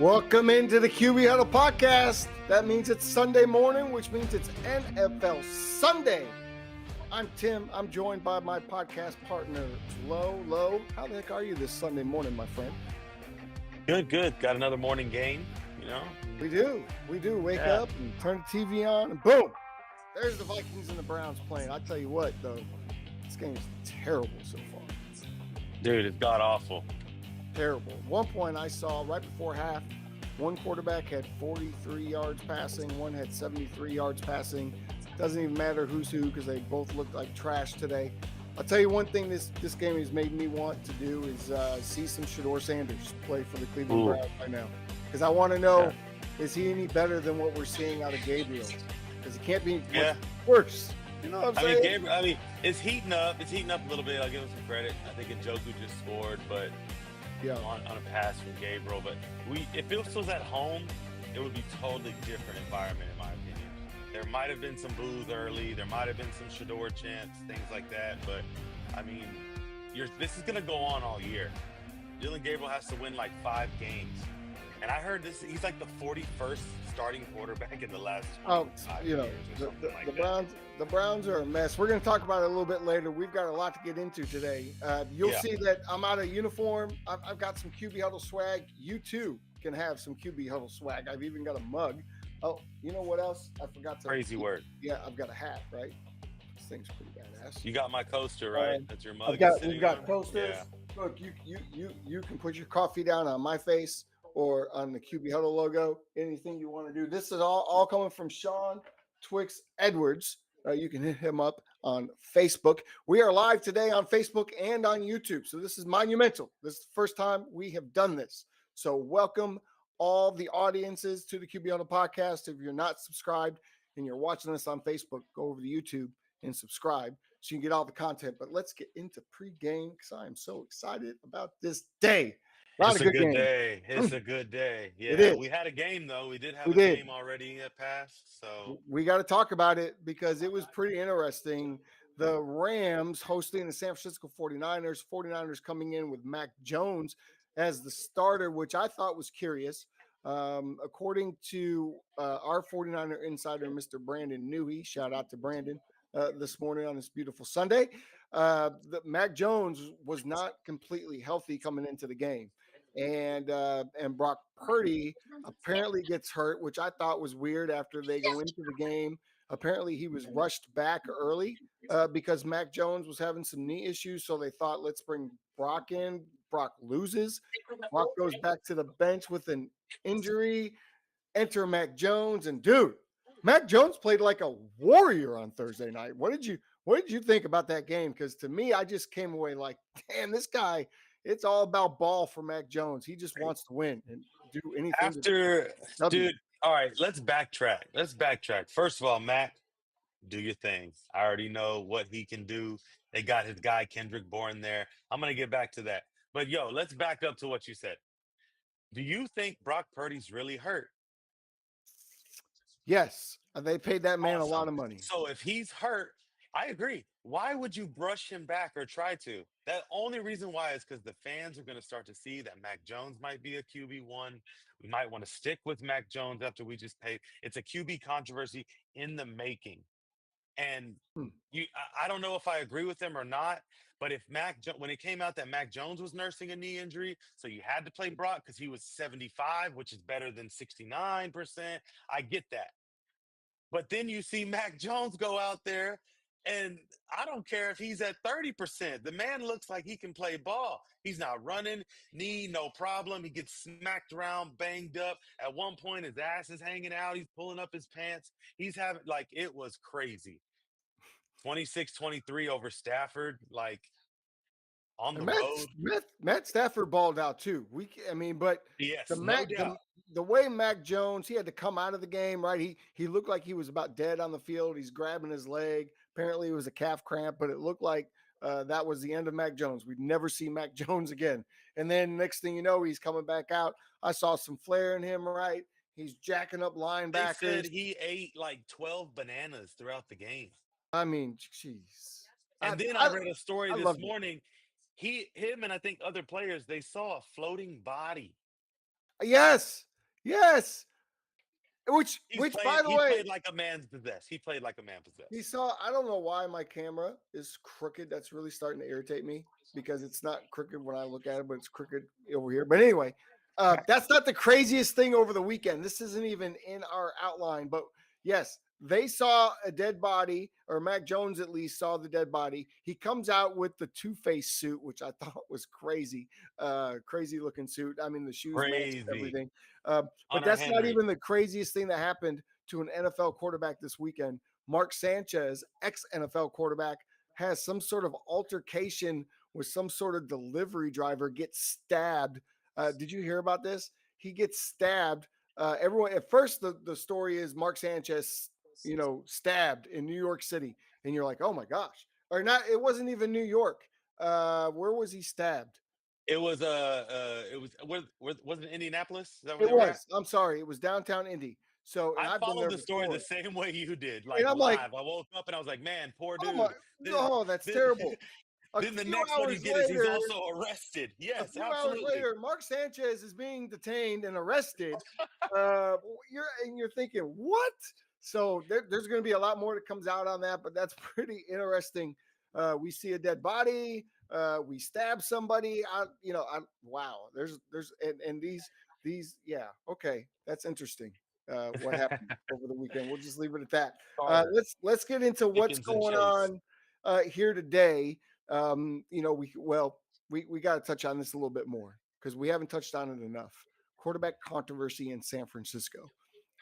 Welcome into the QB Huddle podcast. That means it's Sunday morning, which means it's NFL Sunday. I'm Tim. I'm joined by my podcast partner, Lo. How the heck are you this Sunday morning, my friend? Good. Got another morning game, you know? We do. Wake up and turn the TV on, and boom, there's the Vikings and the Browns playing. I tell you what, though, this game is terrible so far. Dude, it's god-awful. Terrible. At one point I saw right before half, one quarterback had 43 yards passing, one had 73 yards passing. Doesn't even matter who's who because they both looked like trash today. I'll tell you one thing this game has made me want to do is see some Shedeur Sanders play for the Cleveland Browns right now. Because I want to know, is he any better than what we're seeing out of Gabriel? Because he can't be much worse. You know what I'm saying? Gabriel, it's heating up. It's heating up a little bit. I'll give him some credit. I think Njoku just scored, but on a pass from Gabriel. But if it was at home, it would be totally different environment, in my opinion. There might have been some boos early. There might have been some Shedeur chants, things like that. But, I mean, this is going to go on all year. Dylan Gabriel has to win like 5 games. And I heard he's like the 41st starting quarterback in the last 5 years or something like that. The Browns are a mess. We're going to talk about it a little bit later. We've got a lot to get into today. You'll see that I'm out of uniform. I've got some QB Huddle swag. You too can have some QB Huddle swag. I've even got a mug. Oh, you know what else? I forgot to. Crazy word. Yeah, I've got a hat, right? This thing's pretty badass. You got my coaster, right? That's your mug. We've got coasters. Yeah. Look, you can put your coffee down on my face or on the QB Huddle logo, anything you want to do. This is all coming from Sean Twix Edwards. You can hit him up on Facebook. We are live today on Facebook and on YouTube. So this is monumental. This is the first time we have done this. So welcome all the audiences to the QB Huddle podcast. If you're not subscribed and you're watching us on Facebook, go over to YouTube and subscribe so you can get all the content. But let's get into pregame because I am so excited about this day. It's a good day. It's a good day. Yeah, we had a game, though. We did have a game already that passed. So we got to talk about it because it was pretty interesting. The Rams hosting the San Francisco 49ers. 49ers coming in with Mac Jones as the starter, which I thought was curious. According to our 49er insider, Mr. Brandon Newey, shout out to Brandon this morning on this beautiful Sunday, Mac Jones was not completely healthy coming into the game. And Brock Purdy apparently gets hurt, which I thought was weird after they go into the game. Apparently he was rushed back early because Mac Jones was having some knee issues. So they thought, let's bring Brock in. Brock loses. Brock goes back to the bench with an injury. Enter Mac Jones. And dude, Mac Jones played like a warrior on Thursday night. What did you think about that game? Because to me, I just came away like, damn, this guy, it's all about ball for Mac Jones. He just wants to win and do anything. Dude, all right, let's backtrack. First of all, Mac, do your thing. I already know what he can do. They got his guy, Kendrick Bourne, there. I'm going to get back to that. But, let's back up to what you said. Do you think Brock Purdy's really hurt? Yes. They paid that man a lot of money. So if he's hurt, I agree. Why would you brush him back or try to? The only reason why is because the fans are going to start to see that Mac Jones might be a QB1. We might want to stick with Mac Jones after we just paid. It's a QB controversy in the making. And I don't know if I agree with them or not, but if when it came out that Mac Jones was nursing a knee injury, so you had to play Brock because he was 75, which is better than 69%. I get that. But then you see Mac Jones go out there, and I don't care if he's at 30%. The man looks like he can play ball. He's not running, knee, no problem. He gets smacked around, banged up. At one point, his ass is hanging out. He's pulling up his pants. He's having, it was crazy. 26-23 over Stafford, on the road. Matt Stafford balled out too. But yes, the way Mac Jones, he had to come out of the game, right? He looked like he was about dead on the field. He's grabbing his leg. Apparently it was a calf cramp, but it looked like that was the end of Mac Jones. We'd never see Mac Jones again. And then next thing you know, he's coming back out. I saw some flair in him, right? He's jacking up linebackers. They said he ate 12 bananas throughout the game. I mean, jeez. And then I read a story this morning. Him and I think other players, they saw a floating body. Yes. Yes. He's Which playing. by the He way, played like a man possessed. He played like a man he possessed. saw, I don't know why my camera is crooked. That's really starting to irritate me because it's not crooked when I look at it, but it's crooked over here. But anyway, that's not the craziest thing over the weekend. This isn't even in our outline, but yes, they saw a dead body, or Mac Jones at least saw the dead body. He comes out with the Two-Face suit, which I thought was crazy, crazy looking suit. I mean, the shoes matched Crazy. everything. But Hunter that's not Henry. even the craziest thing that happened to an NFL quarterback this weekend. Mark Sanchez, ex NFL quarterback, has some sort of altercation with some sort of delivery driver, gets stabbed. Did you hear about this? He gets stabbed. Everyone at first, the story is Mark Sanchez, stabbed in New York City, and you're like, oh my gosh, or not? It wasn't even New York. Where was he stabbed? Was it Indianapolis? Is that where It they were at? was. I'm sorry, it was downtown Indy. So, and I I've been followed there the story the before, same way you did, and like I'm like, live. I woke up and I was like, man, poor oh my, dude. Then, oh, that's then, terrible. A then the few next one you hours get is he's later, also arrested. a Yes, few hours absolutely. later, Mark Sanchez is being detained and arrested. You're thinking what? So there's going to be a lot more that comes out on that, but that's pretty interesting. We see a dead body. We stab somebody. Wow. There's and yeah. Okay, that's interesting. What happened over the weekend? We'll just leave it at that. Carter, Let's get into what's Pickens, and going Chase. on here today. We got to touch on this a little bit more because we haven't touched on it enough. Quarterback controversy in San Francisco.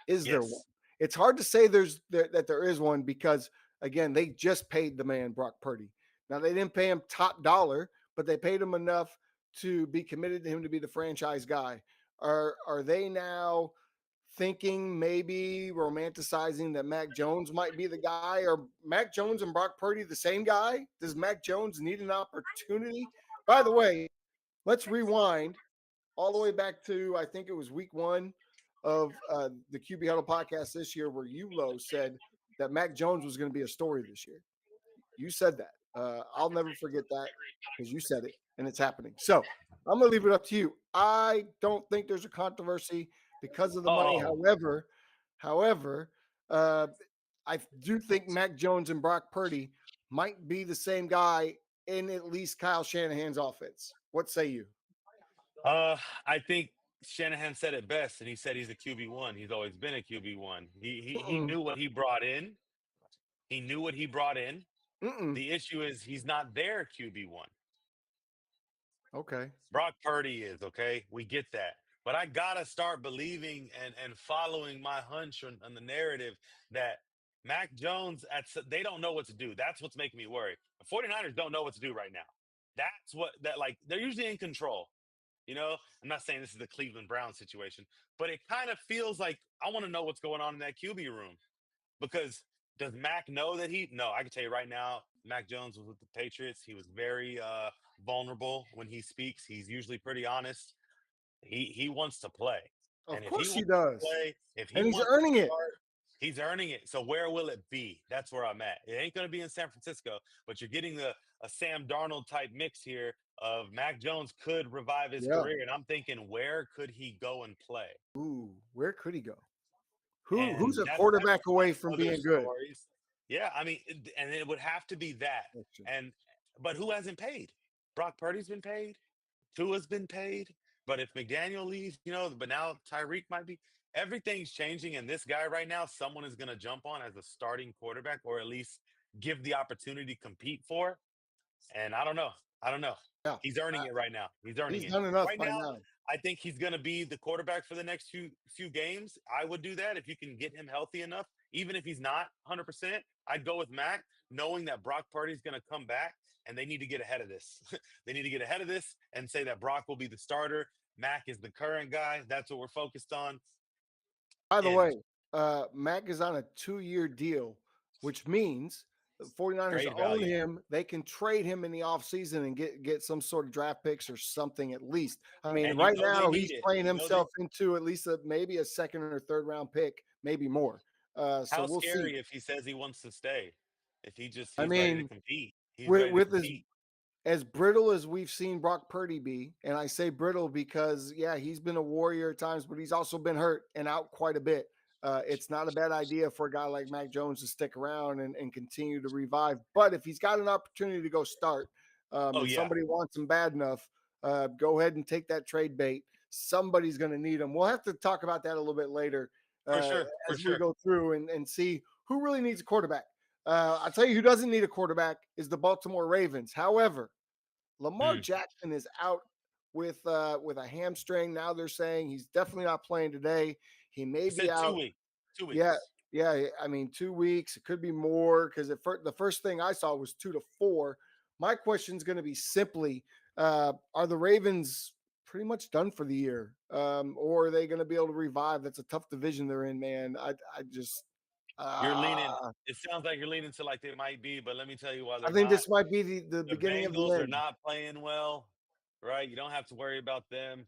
Is there one? Yes. It's hard to say that there is one because again, they just paid the man Brock Purdy. Now they didn't pay him top dollar, but they paid him enough to be committed to him to be the franchise guy. Are they now thinking, maybe romanticizing that Mac Jones might be the guy? Or Mac Jones and Brock Purdy the same guy? Does Mac Jones need an opportunity? By the way, let's rewind all the way back to, I think it was week one of the QB Huddle podcast this year, where Low said that Mac Jones was going to be a story this year. You said that. I'll never forget that because you said it and it's happening. So I'm going to leave it up to you. I don't think there's a controversy because of the money. Oh, However, uh, I do think Mac Jones and Brock Purdy might be the same guy in at least Kyle Shanahan's offense. What say you? I think Shanahan said it best, and he said he's a QB1. He's always been a QB1. He Mm-mm, knew what he brought in. He knew what he brought in. mm-mm. The issue is he's not their QB1. Okay. Brock Purdy is, okay. We get that. But I gotta start believing and following my hunch on the narrative that Mac Jones they don't know what to do. That's what's making me worry. The 49ers don't know what to do right now. That's what that like they're usually in control. You know, I'm not saying this is the Cleveland Browns situation, but it kind of feels like I want to know what's going on in that QB room. Because does Mac know that no, I can tell you right now, Mac Jones was with the Patriots. He was very vulnerable when he speaks. He's usually pretty honest. He wants to play. Of And if he course he wants to does. play, if he And he's wants to earning it. start, he's earning it. So where will it be? That's where I'm at. It ain't going to be in San Francisco, but you're getting a Sam Darnold type mix here of Mac Jones could revive his Yeah. career. And I'm thinking, where could he go and play? Ooh, where could he go? Who's And a that's quarterback away that's from other being good? stories. Yeah, I mean, and it would have to be that. Question. And but who hasn't paid? Brock Purdy's been paid. Tua's been paid. But if McDaniel leaves, but now Tyreek might be. Everything's changing, and this guy right now, someone is going to jump on as a starting quarterback, or at least give the opportunity to compete for. And I don't know. I don't know. Yeah. He's earning it right now. He's earning He's it. done enough Right by now, now. I think he's going to be the quarterback for the next few games. I would do that if you can get him healthy enough. Even if he's not 100%, I'd go with Mac, knowing that Brock Purdy is going to come back, and they need to get ahead of this. They need to get ahead of this and say that Brock will be the starter. Mac is the current guy. That's what we're focused on. By the way, And Mac is on a 2-year deal, which means the 49ers trade own value. him. They can trade him in the offseason and get some sort of draft picks or something at least. I mean, And you right know they now need he's it. playing You know they himself into at least maybe a second or third round pick, maybe more. So How we'll see. scary if he says he wants to stay. If I he's ready to mean, compete. He's with, ready to with his compete. as brittle as we've seen Brock Purdy be, and I say brittle because, yeah, he's been a warrior at times, but he's also been hurt and out quite a bit. It's not a bad idea for a guy like Mac Jones to stick around and continue to revive. But if he's got an opportunity to go start, Oh and yeah, somebody wants him bad enough, go ahead and take that trade bait. Somebody's going to need him. We'll have to talk about that a little bit later for sure, for as we sure. go through and see who really needs a quarterback. I'll tell you who doesn't need a quarterback is the Baltimore Ravens. However, Lamar Mm. Jackson is out with a hamstring. Now they're saying he's definitely not playing today. He may He be said two out. weeks. Two Yeah, weeks. yeah. I mean, 2 weeks. It could be more because the first thing I saw was 2 to 4. My question is going to be simply: are the Ravens pretty much done for the year, or are they going to be able to revive? That's a tough division they're in, man. I just. You're leaning. Uh, It sounds like you're leaning to like they might be, but let me tell you why I they're think not. this might be the The beginning of the Bengals are end. not playing well, right? You don't have to worry about them.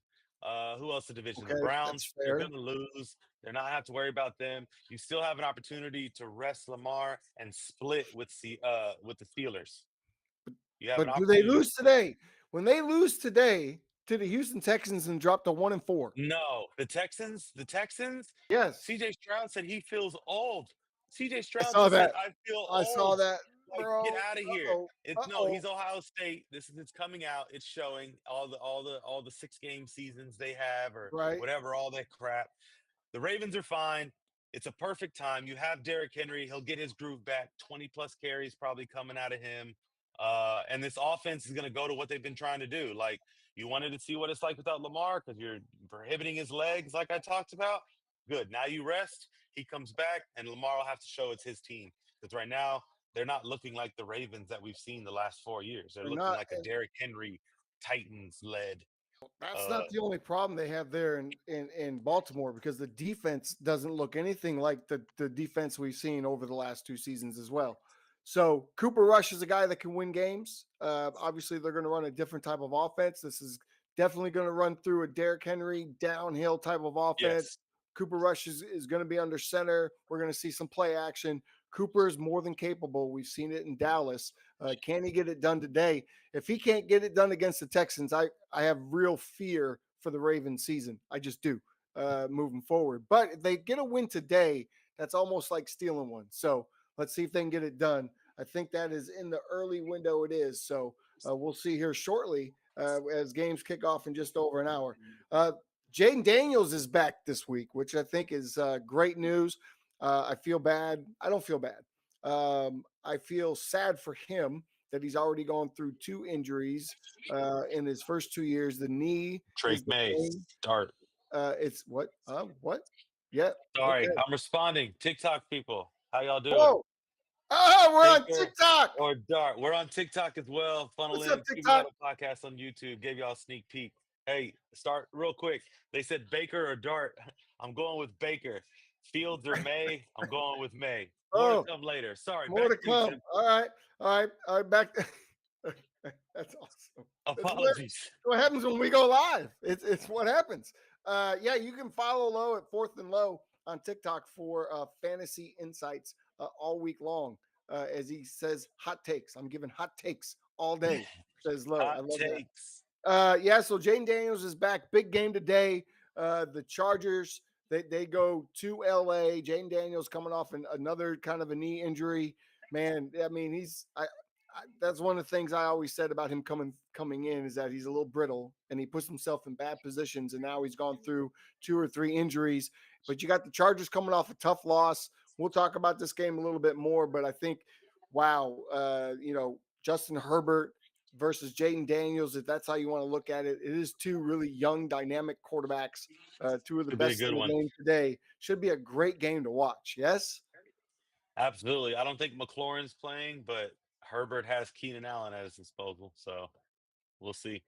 Who else in the division? The Okay, that's Browns, they're fair. going to lose. They're not have to worry about them. You still have an opportunity to rest Lamar and split with the Steelers. You have an But do they opportunity to lose split. today? When they lose today to the Houston Texans and drop to 1-4. No, the Texans, Yes, CJ Stroud said he feels old. CJ I Stroud saw just said, that. I feel I saw old. that, Like, get bro. out of here. Uh-oh. It's no, Uh-oh. he's Ohio State. This is it's coming out. It's showing all the 6 game seasons they have or Right. whatever, all that crap. The Ravens are fine. It's a perfect time. You have Derrick Henry. He'll get his groove back. 20 plus carries probably coming out of him. And this offense is going to go to what they've been trying to do. Like, you wanted to see what it's like without Lamar because you're prohibiting his legs, like I talked about. Good. Now you rest. He comes back, and Lamar will have to show it's his team. Because right now, they're not looking like the Ravens that we've seen the last 4 years. They're They're looking not. like a Derrick Henry Titans led. That's Uh, not the only problem they have there in Baltimore because the defense doesn't look anything like the defense we've seen over the last 2 seasons as well. So Cooper Rush is a guy that can win games. Obviously, they're going to run a different type of offense. This is definitely going to run through a Derrick Henry downhill type of offense. yes. Cooper Rush is going to be under center. We're going to see some play action. Cooper is more than capable. We've seen it in Dallas. Can he get it done today? If he can't get it done against the Texans, I have real fear for the Ravens season. I just do moving forward. But if they get a win today, that's almost like stealing one. So let's see if they can get it done. I think that is in the early window. It is. So we'll see here shortly as games kick off in just over an hour. Jaden Daniels is back this week, which I think is great news. I feel bad. I don't feel bad. I feel sad for him that he's already gone through 2 injuries in his first 2 years. The knee is Drake the May, thing. start. It's what? What? Yeah. Sorry, Okay. I'm responding. TikTok people, how y'all doing? Whoa. Oh, we're on Baker TikTok. or Dart? We're on TikTok as well. Funnel What's up, in. QB TikTok? Huddle podcast on YouTube. Gave y'all a sneak peek. Hey, start real quick. They said Baker or Dart. I'm going with Baker. Fields or May. I'm going with May. More to Oh, come later. Sorry, more back to to you, come. Tim. All right. All right. All right. Back. That's awesome. Apologies. What happens when we go live. It's what happens. Yeah, you can follow Low at Fourth and Low on TikTok for fantasy insights all week long. As he says, hot takes. I'm giving hot takes all day. Says Low. I Hot love that. takes. Yeah, so Jaden Daniels is back. Big game today. The Chargers, they go to LA. Jaden Daniels coming off another kind of a knee injury. Man, I mean, that's one of the things I always said about him coming in is that he's a little brittle and he puts himself in bad positions. And now he's gone through 2 or 3 injuries. But you got the Chargers coming off a tough loss. We'll talk about this game a little bit more, but I think, wow, Justin Herbert versus Jaden Daniels, if that's how you want to look at it, it is 2 really young, dynamic quarterbacks, 2 of the Could be a best good in the one. game today. Should be a great game to watch. Yes. Absolutely. I don't think McLaurin's playing, but Herbert has Keenan Allen at his disposal. So we'll see.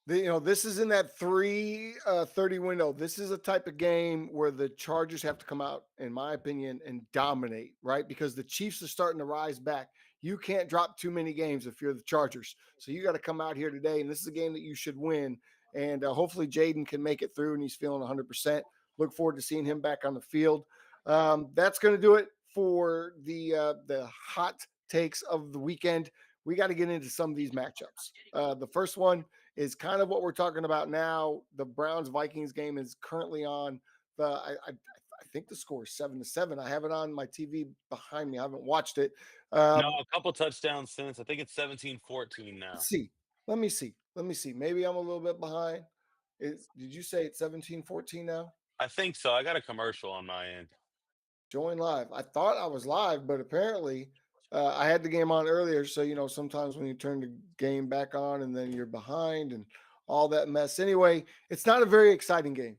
This is in that 3:30 window. This is a type of game where the Chargers have to come out, in my opinion, and dominate, right? Because the Chiefs are starting to rise back. You can't drop too many games if you're the Chargers. So you got to come out here today, and this is a game that you should win. And hopefully Jaden can make it through, and he's feeling 100%. Look forward to seeing him back on the field. That's going to do it for the hot takes of the weekend. we got to get into some of these matchups. The first one is kind of what we're talking about now. The Browns Vikings game is currently on. I think the score is 7-7. I have it on my TV behind me. I haven't watched it. No, Um, a couple touchdowns since. I think it's 17-14 let's now. see. Let me see. Let me see. Maybe I'm a little bit behind. Did you say it's 17-14 now? I think so. I got a commercial on my end. Join live. I thought I was live, but apparently I had the game on earlier. So, sometimes when you turn the game back on and then you're behind and all that mess. Anyway, it's not a very exciting game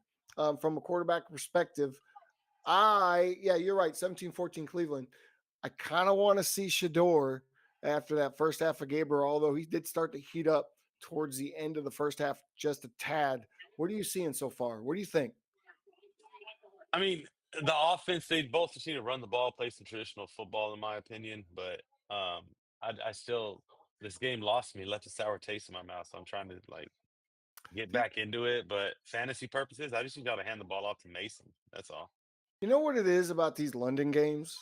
from a quarterback perspective. Yeah, you're right. 17-14 Cleveland. I kind of want to see Shador after that first half of Gabriel, although he did start to heat up towards the end of the first half just a tad. What are you seeing so far? What do you think? I mean, the offense, they both just need to run the ball, play some traditional football, in my opinion. But I still, this game lost me, left a sour taste in my mouth. So I'm trying to like get back into it. But fantasy purposes, I just got to hand the ball off to Mason. That's all. You know what it is about these London games?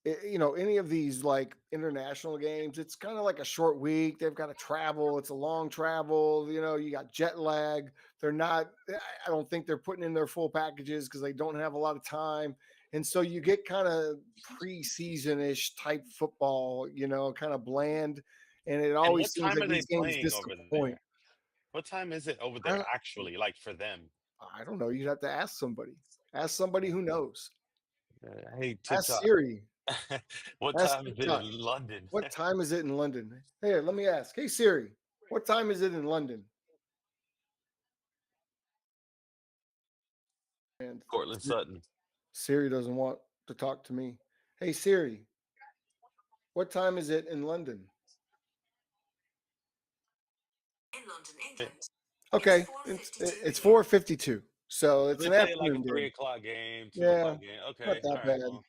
Any of these like international games, it's kind of like a short week. They've got to travel. It's a long travel. You got jet lag. They're not, I don't think they're putting in their full packages because they don't have a lot of time. And so you get kind of preseason ish type football, kind of bland. And it And always what seems time like are they these games playing over disappoint. there? What time is it over I there, don't, actually, like for them? I don't know. You'd have to ask somebody. Ask somebody who knows. Hey, Ask TikTok. Siri. What Ask time is it TikTok. in London? What time is it in London? Here, let me ask. Hey Siri, what time is it in London? And Cortland Sutton. Siri doesn't want to talk to me. Hey Siri, what time is it in London? In London, Eh, England. Okay, it's 4:52. So it's They an play like a afternoon game. 3 o'clock game, two Yeah, o'clock game. not Okay, that all right. bad. Well,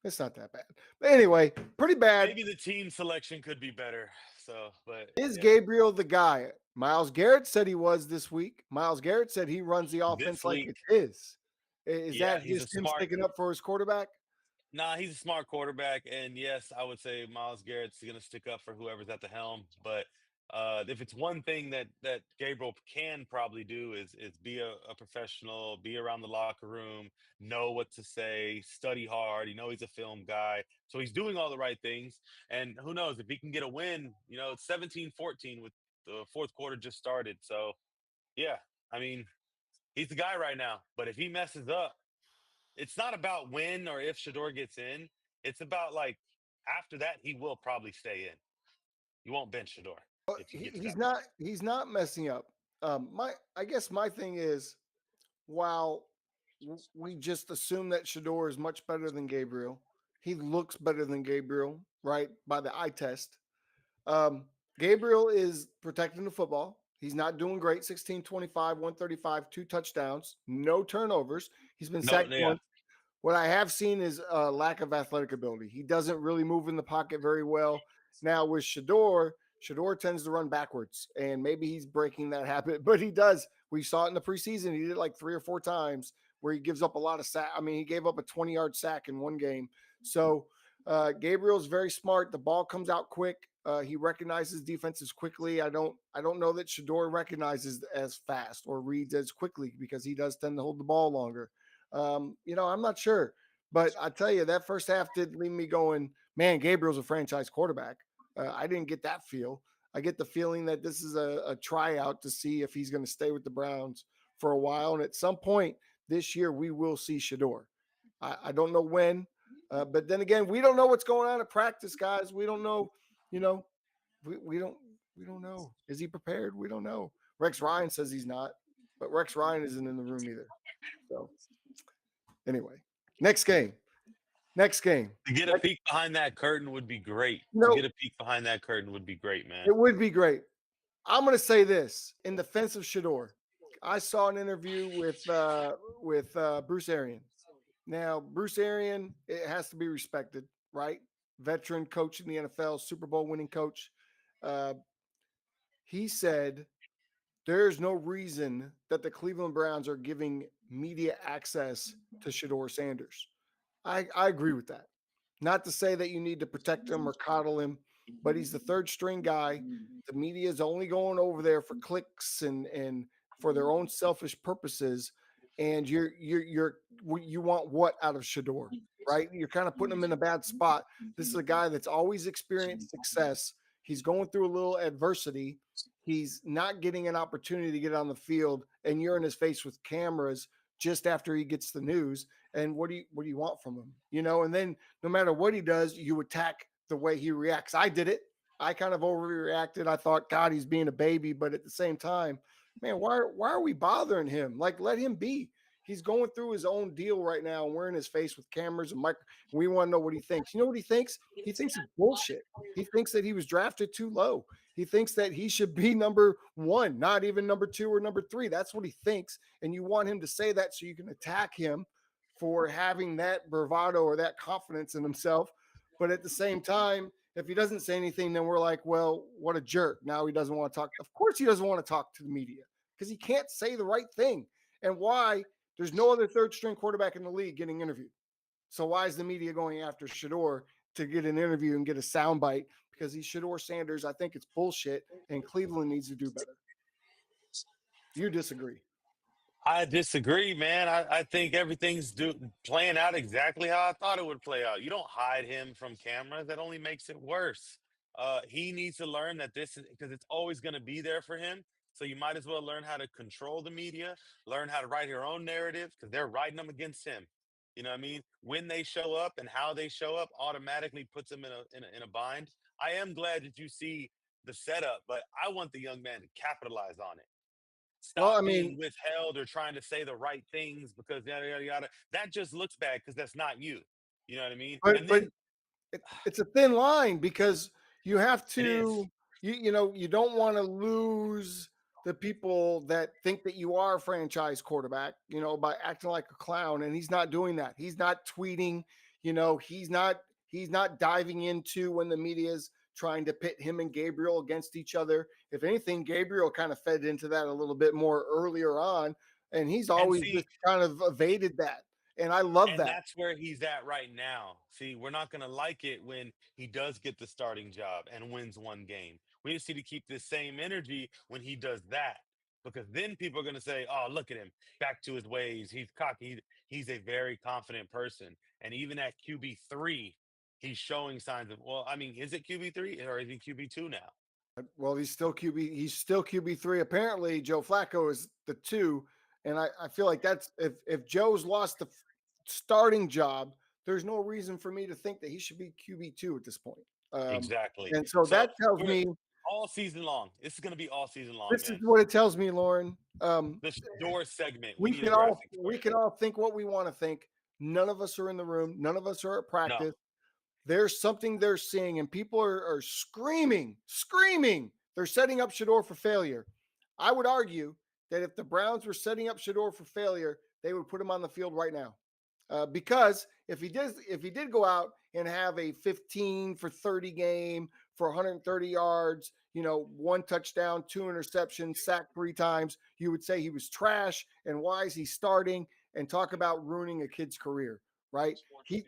It's not that bad. But anyway, pretty bad. maybe the team selection could be better. So, but Is yeah, Gabriel the guy? Miles Garrett said he was this week. Miles Garrett said he runs the offense this like week, it's his. Is yeah, that he's a just him smart. sticking up for his quarterback? Nah, he's a smart quarterback, and yes, I would say Miles Garrett's going to stick up for whoever's at the helm. But if it's one thing that Gabriel can probably do is be a professional, be around the locker room, know what to say, study hard. He's a film guy, so he's doing all the right things. And who knows if he can get a win? It's 17-14 with the fourth quarter just started. So yeah, I mean he's the guy right now. But if he messes up, it's not about when or if Shador gets in. It's about like after that, he will probably stay in. You won't bench Shador if you get to He's that point. not messing up. I guess my thing is, while we just assume that Shador is much better than Gabriel, he looks better than Gabriel, right? By the eye test. Gabriel is protecting the football. He's not doing great. 16, 25, 135, 2 touchdowns, no turnovers. He's been No, sacked yeah, once. What I have seen is a lack of athletic ability. He doesn't really move in the pocket very well. Now with Shador tends to run backwards, and maybe he's breaking that habit, but he does. We saw it in the preseason. He did it like 3 or 4 times where he gives up a lot of sack. I mean, he gave up a 20-yard sack in one game. So Gabriel's very smart. The ball comes out quick. He recognizes defenses quickly. I don't know that Shador recognizes as fast or reads as quickly because he does tend to hold the ball longer. I'm not sure, but I tell you, that first half did leave me going, man, Gabriel's a franchise quarterback. I didn't get that feel. I get the feeling that this is a tryout to see if he's going to stay with the Browns for a while. And at some point this year, we will see Shador. I don't know when, but then again, we don't know what's going on at practice, guys. We don't know, you know, we don't know. Is he prepared? We don't know. Rex Ryan says he's not, but Rex Ryan isn't in the room either. So anyway, next game. Next game. to get a peek behind that curtain would be great. To No, get a peek behind that curtain would be great, man. it would be great. I'm going to say this in defense of Shador. I saw an interview with Bruce Arians. Now, Bruce Arian, it has to be respected, right? Veteran coach in the NFL, Super Bowl winning coach. Uh, he said there's no reason that the Cleveland Browns are giving media access to Shador Sanders. I agree with that. Not to say that you need to protect him or coddle him, but he's the third string guy. The media is only going over there for clicks and for their own selfish purposes. And you want what out of Shador, right? You're kind of putting him in a bad spot. This is a guy that's always experienced success. He's going through a little adversity. He's not getting an opportunity to get on the field, and you're in his face with cameras just after he gets the news. And what do you want from him? And then no matter what he does, you attack the way he reacts. I did it. I kind of overreacted. I thought, God, he's being a baby, but at the same time, man, why are we bothering him? Like, let him be. He's going through his own deal right now, and we're in his face with cameras and we want to know what he thinks. You know what he thinks? He thinks it's bullshit. He thinks that he was drafted too low. He thinks that he should be number one, not even number two or number three. That's what he thinks. And you want him to say that so you can attack him for having that bravado or that confidence in himself. But at the same time, if he doesn't say anything, then we're like, well, what a jerk. Now he doesn't want to talk. Of course, he doesn't want to talk to the media because he can't say the right thing. And why? There's no other third string quarterback in the league getting interviewed. So why is the media going after Shador to get an interview and get a soundbite? Because he's Shador Sanders. I think it's bullshit, and Cleveland needs to do better. You disagree? I disagree, man. I think everything's playing out exactly how I thought it would play out. You don't hide him from cameras. That only makes it worse. He needs to learn that this is because it's always going to be there for him. So you might as well learn how to control the media, learn how to write your own narrative because they're writing them against him. You know what I mean? When they show up and how they show up automatically puts them in a bind. I am glad that you see the setup, but I want the young man to capitalize on it. Well, Stop I being mean, withheld or trying to say the right things because yada yada yada. That just looks bad because that's not you. You know what I mean? And but then it's a thin line because you have it is. to you don't want to lose the people that think that you are a franchise quarterback, by acting like a clown. And he's not doing that. He's not tweeting, he's not diving into when the media is trying to pit him and Gabriel against each other. If anything, Gabriel kind of fed into that a little bit more earlier on, and he's And always see, just kind of evaded that. And I love and that. that's where he's at right now. See, we're not going to like it when he does get the starting job and wins one game. We just need to keep this same energy when he does that. Because then people are going to say, oh, look at him, back to his ways. He's cocky. He's a very confident person. And even at QB3, he's showing signs of, well, I mean, is it QB3 or is he QB2 now? Well, he's still QB. He's still QB3. Apparently, Joe Flacco is the two, and I feel like that's if Joe's lost the starting job, there's no reason for me to think that he should be QB2 at this point. Exactly. And so So that tells we're me all season long. This is going to be all season long, this is man. what it tells me, Lauren. The door segment. We We need a can all graphic for we it. can all think what we want to think. None of us are in the room. None of us are at No. practice. There's something they're seeing, and people are screaming. They're setting up Shador for failure. I would argue that if the Browns were setting up Shador for failure, they would put him on the field right now. Because if he did go out and have a 15 for 30 game for 130 yards, one touchdown, two interceptions, sacked three times, you would say he was trash. And why is he starting? And talk about ruining a kid's career, right?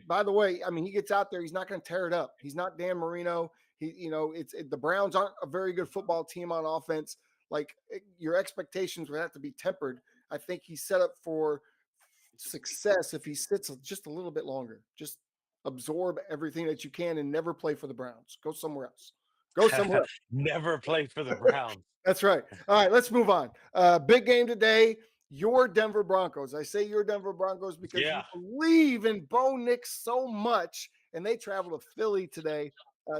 By the way, I mean, he gets out there, he's not going to tear it up. He's not Dan Marino. The Browns aren't a very good football team on offense. Like your expectations would have to be tempered. I think he's set up for success if he sits just a little bit longer. Just absorb everything that you can and never play for the Browns. Go somewhere else. Go somewhere else. Never played for the Browns. That's right. All right, let's move on. Big game today. Your Denver Broncos. I say your Denver Broncos because you Yeah. believe in Bo Nix so much, and they travel to Philly today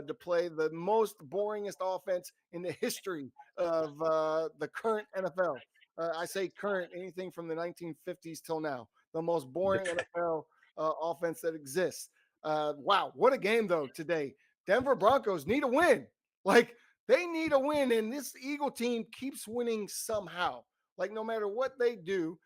to play the most boringest offense in the history of the current NFL. I say current, anything from the 1950s till now. The most boring NFL offense that exists. Wow, what a game though today. Denver Broncos need a win. Like they need a win, and this Eagle team keeps winning somehow. Like no matter what they do,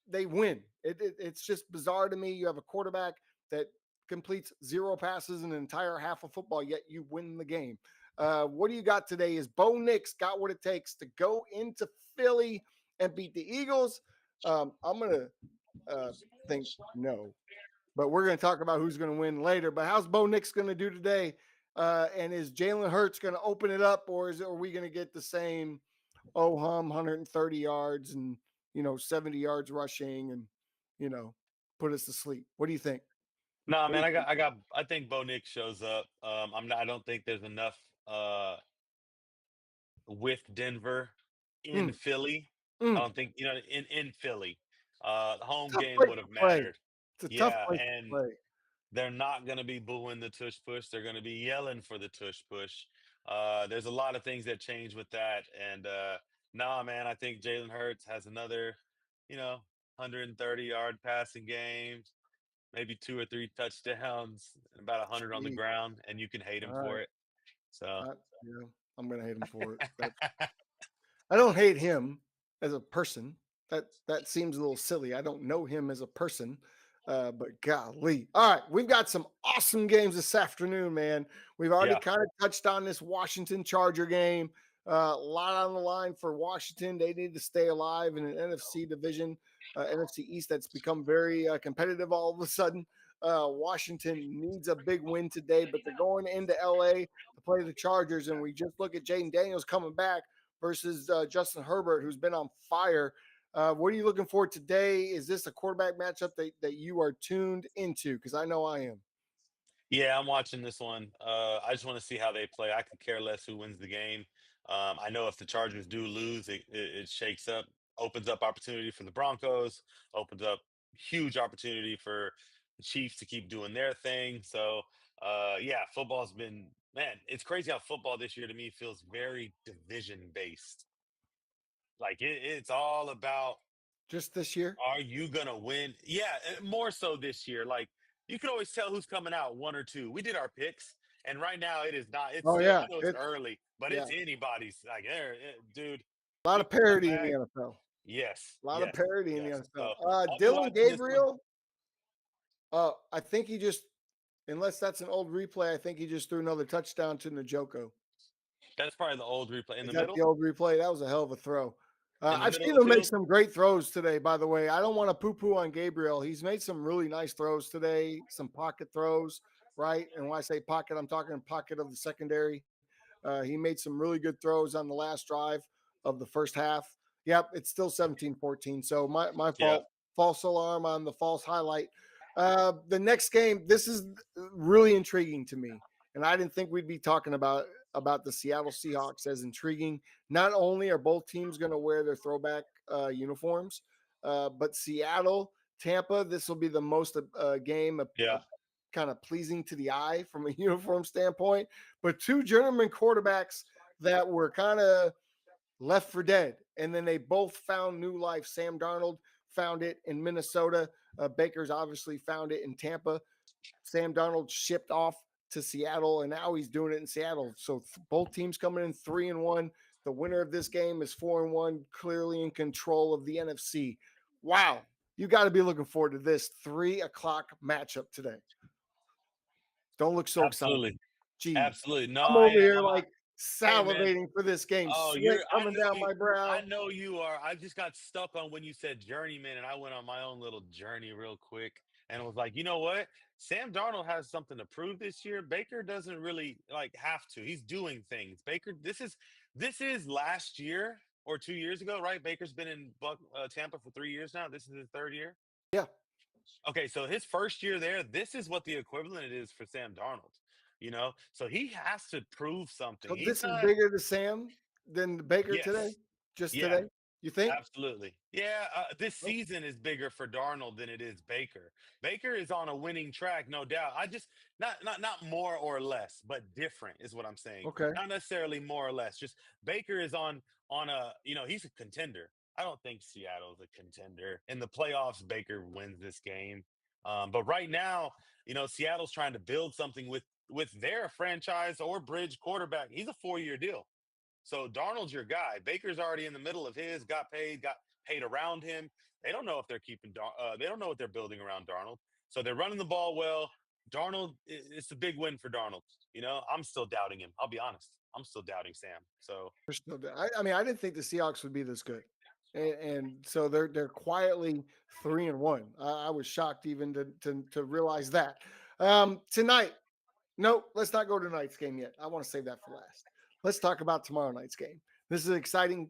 they win. It's just bizarre to me. You have a quarterback that completes 0 passes in an entire half of football, yet you win the game. What do you got today? Is Bo Nix got what it takes to go into Philly and beat the Eagles? I'm gonna think no. but we're going to talk about who's going to win later. But how's Bo Nix going to do today? And is Jalen Hurts going to open it up, or are we going to get the same oh hum 130 yards and 70 yards rushing and put us to sleep? What do you think? No, What do man, you think? I think Bo Nick shows up. I don't think there's enough with Denver in Mm, Philly. I mm. don't think, in Philly. The home Tough game place would to have play. mattered. It's a tough Yeah, place to and play. they're not going to be booing the tush push. They're going to be yelling for the tush push. There's a lot of things that change with that. And nah, man, I think Jalen Hurts has another, 130-yard passing game, maybe two or three touchdowns, and about 100 on the Gee, ground, and you can hate him all for right. it. So, Yeah, I'm gonna hate him for it. I don't hate him as a person. That seems a little silly. I don't know him as a person, but golly. All right, we've got some awesome games this afternoon, man. We've already yeah, kind of touched on this Washington Charger game. A lot on the line for Washington. They need to stay alive in an NFC division, NFC East that's become very competitive all of a sudden. Washington needs a big win today, but they're going into LA to play the Chargers, and we just look at Jaden Daniels coming back versus Justin Herbert, who's been on fire. What are you looking for today? Is this a quarterback matchup that you are tuned into? Because I know I am. yeah, I'm watching this one. I just want to see how they play. I could care less who wins the game. I know if the Chargers do lose, it shakes up, opens up opportunity for the Broncos, opens up huge opportunity for the Chiefs to keep doing their thing. So, yeah, football's been, man, it's crazy how football this year to me feels very division based. Like it's all about, Just this year? are you gonna win? Yeah, more so this year. Like you can always tell who's coming out one or two. We did our picks, and right now it is not. It's Oh still. I yeah, know it's it's early, but yeah, it's anybody's. Like, dude, a lot you of come parity in the back. NFL. Yes, A lot of yes, parity in the yes. NFL. So I'll be Dylan watching this one. Gabriel. I think he just, unless that's an old replay, I think he just threw another touchdown to Njoku. That's probably the old replay in Is the that middle. the old replay? That was a hell of a throw. In the I've middle seen of the him make field. some great throws today, by the way. I don't want to poo poo on Gabriel. He's made some really nice throws today, some pocket throws, right? And when I say pocket, I'm talking pocket of the secondary. He made some really good throws on the last drive of the first half. Yep, it's still 17-14. So my Yeah, fault. False alarm on the false highlight. The next game, this is really intriguing to me. And I didn't think we'd be talking about the Seattle Seahawks as intriguing. Not only are both teams going to wear their throwback uniforms, but Seattle, Tampa, this will be the most game yeah, kind of pleasing to the eye from a uniform standpoint. But two journeyman quarterbacks that were kind of left for dead. And then they both found new life. Sam Darnold found it in Minnesota. Baker's obviously found it in Tampa. Sam Darnold shipped off to Seattle, and now he's doing it in Seattle. So both teams coming in 3-1. The winner of this game is 4-1, clearly in control of the NFC. Wow, you got to be looking forward to this 3 o'clock matchup today. Don't look so excited. absolutely, Gee, absolutely. No, I'm I over am. here I'm. like Hey, man. salivating for this game, Oh, sweat I coming know down you. my I brow. know you are. I just got stuck on when you said journeyman, and I went on my own little journey real quick, and was like, you know what? Sam Darnold has something to prove this year. Baker doesn't really like have to. He's doing things. Baker, this is last year or 2 years ago, right? Baker's been in Tampa for 3 years now. This is his third year. Yeah. Okay, so his first year there, this is what the equivalent is for Sam Darnold. So he has to prove something. So He's this is not. bigger to Sam than Baker today? Yes. Just Yeah. today? You think? Absolutely. Yeah, this Oh, season is bigger for Darnold than it is Baker. Baker is on a winning track, no doubt. I just not more or less, but different is what I'm saying. okay. Not necessarily more or less. Just Baker is on he's a contender. I don't think Seattle's a contender. In the playoffs, Baker wins this game. But right now, Seattle's trying to build something with their franchise or bridge quarterback. He's a 4-year deal. So Darnold's your guy. Baker's already in the middle of his, got paid around him. They don't know if they're they don't know what they're building around Darnold. So they're running the ball well. Darnold, it's a big win for Darnold. I'm still doubting him. I'll be honest. I'm still doubting Sam. So I mean, I didn't think the Seahawks would be this good. and so they're quietly 3-1. I was shocked even to realize that. Tonight, no, let's not go to tonight's game yet. I want to save that for last. Let's talk about tomorrow night's game. This is exciting.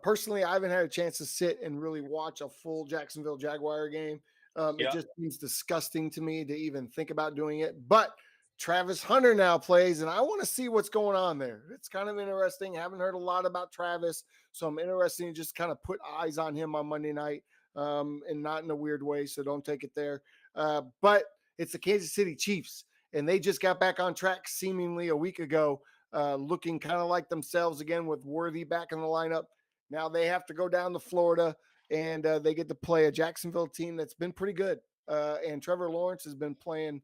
Personally, I haven't had a chance to sit and really watch a full Jacksonville Jaguar game. It Yep. just seems disgusting to me to even think about doing it. But Travis Hunter now plays, and I want to see what's going on there. It's kind of interesting. Haven't heard a lot about Travis, so I'm interested to just kind of put eyes on him on Monday night, and not in a weird way. So don't take it there. But it's the Kansas City Chiefs, and they just got back on track seemingly a week ago, looking kind of like themselves again with Worthy back in the lineup. Now they have to go down to Florida, and they get to play a Jacksonville team that's been pretty good. And Trevor Lawrence has been playing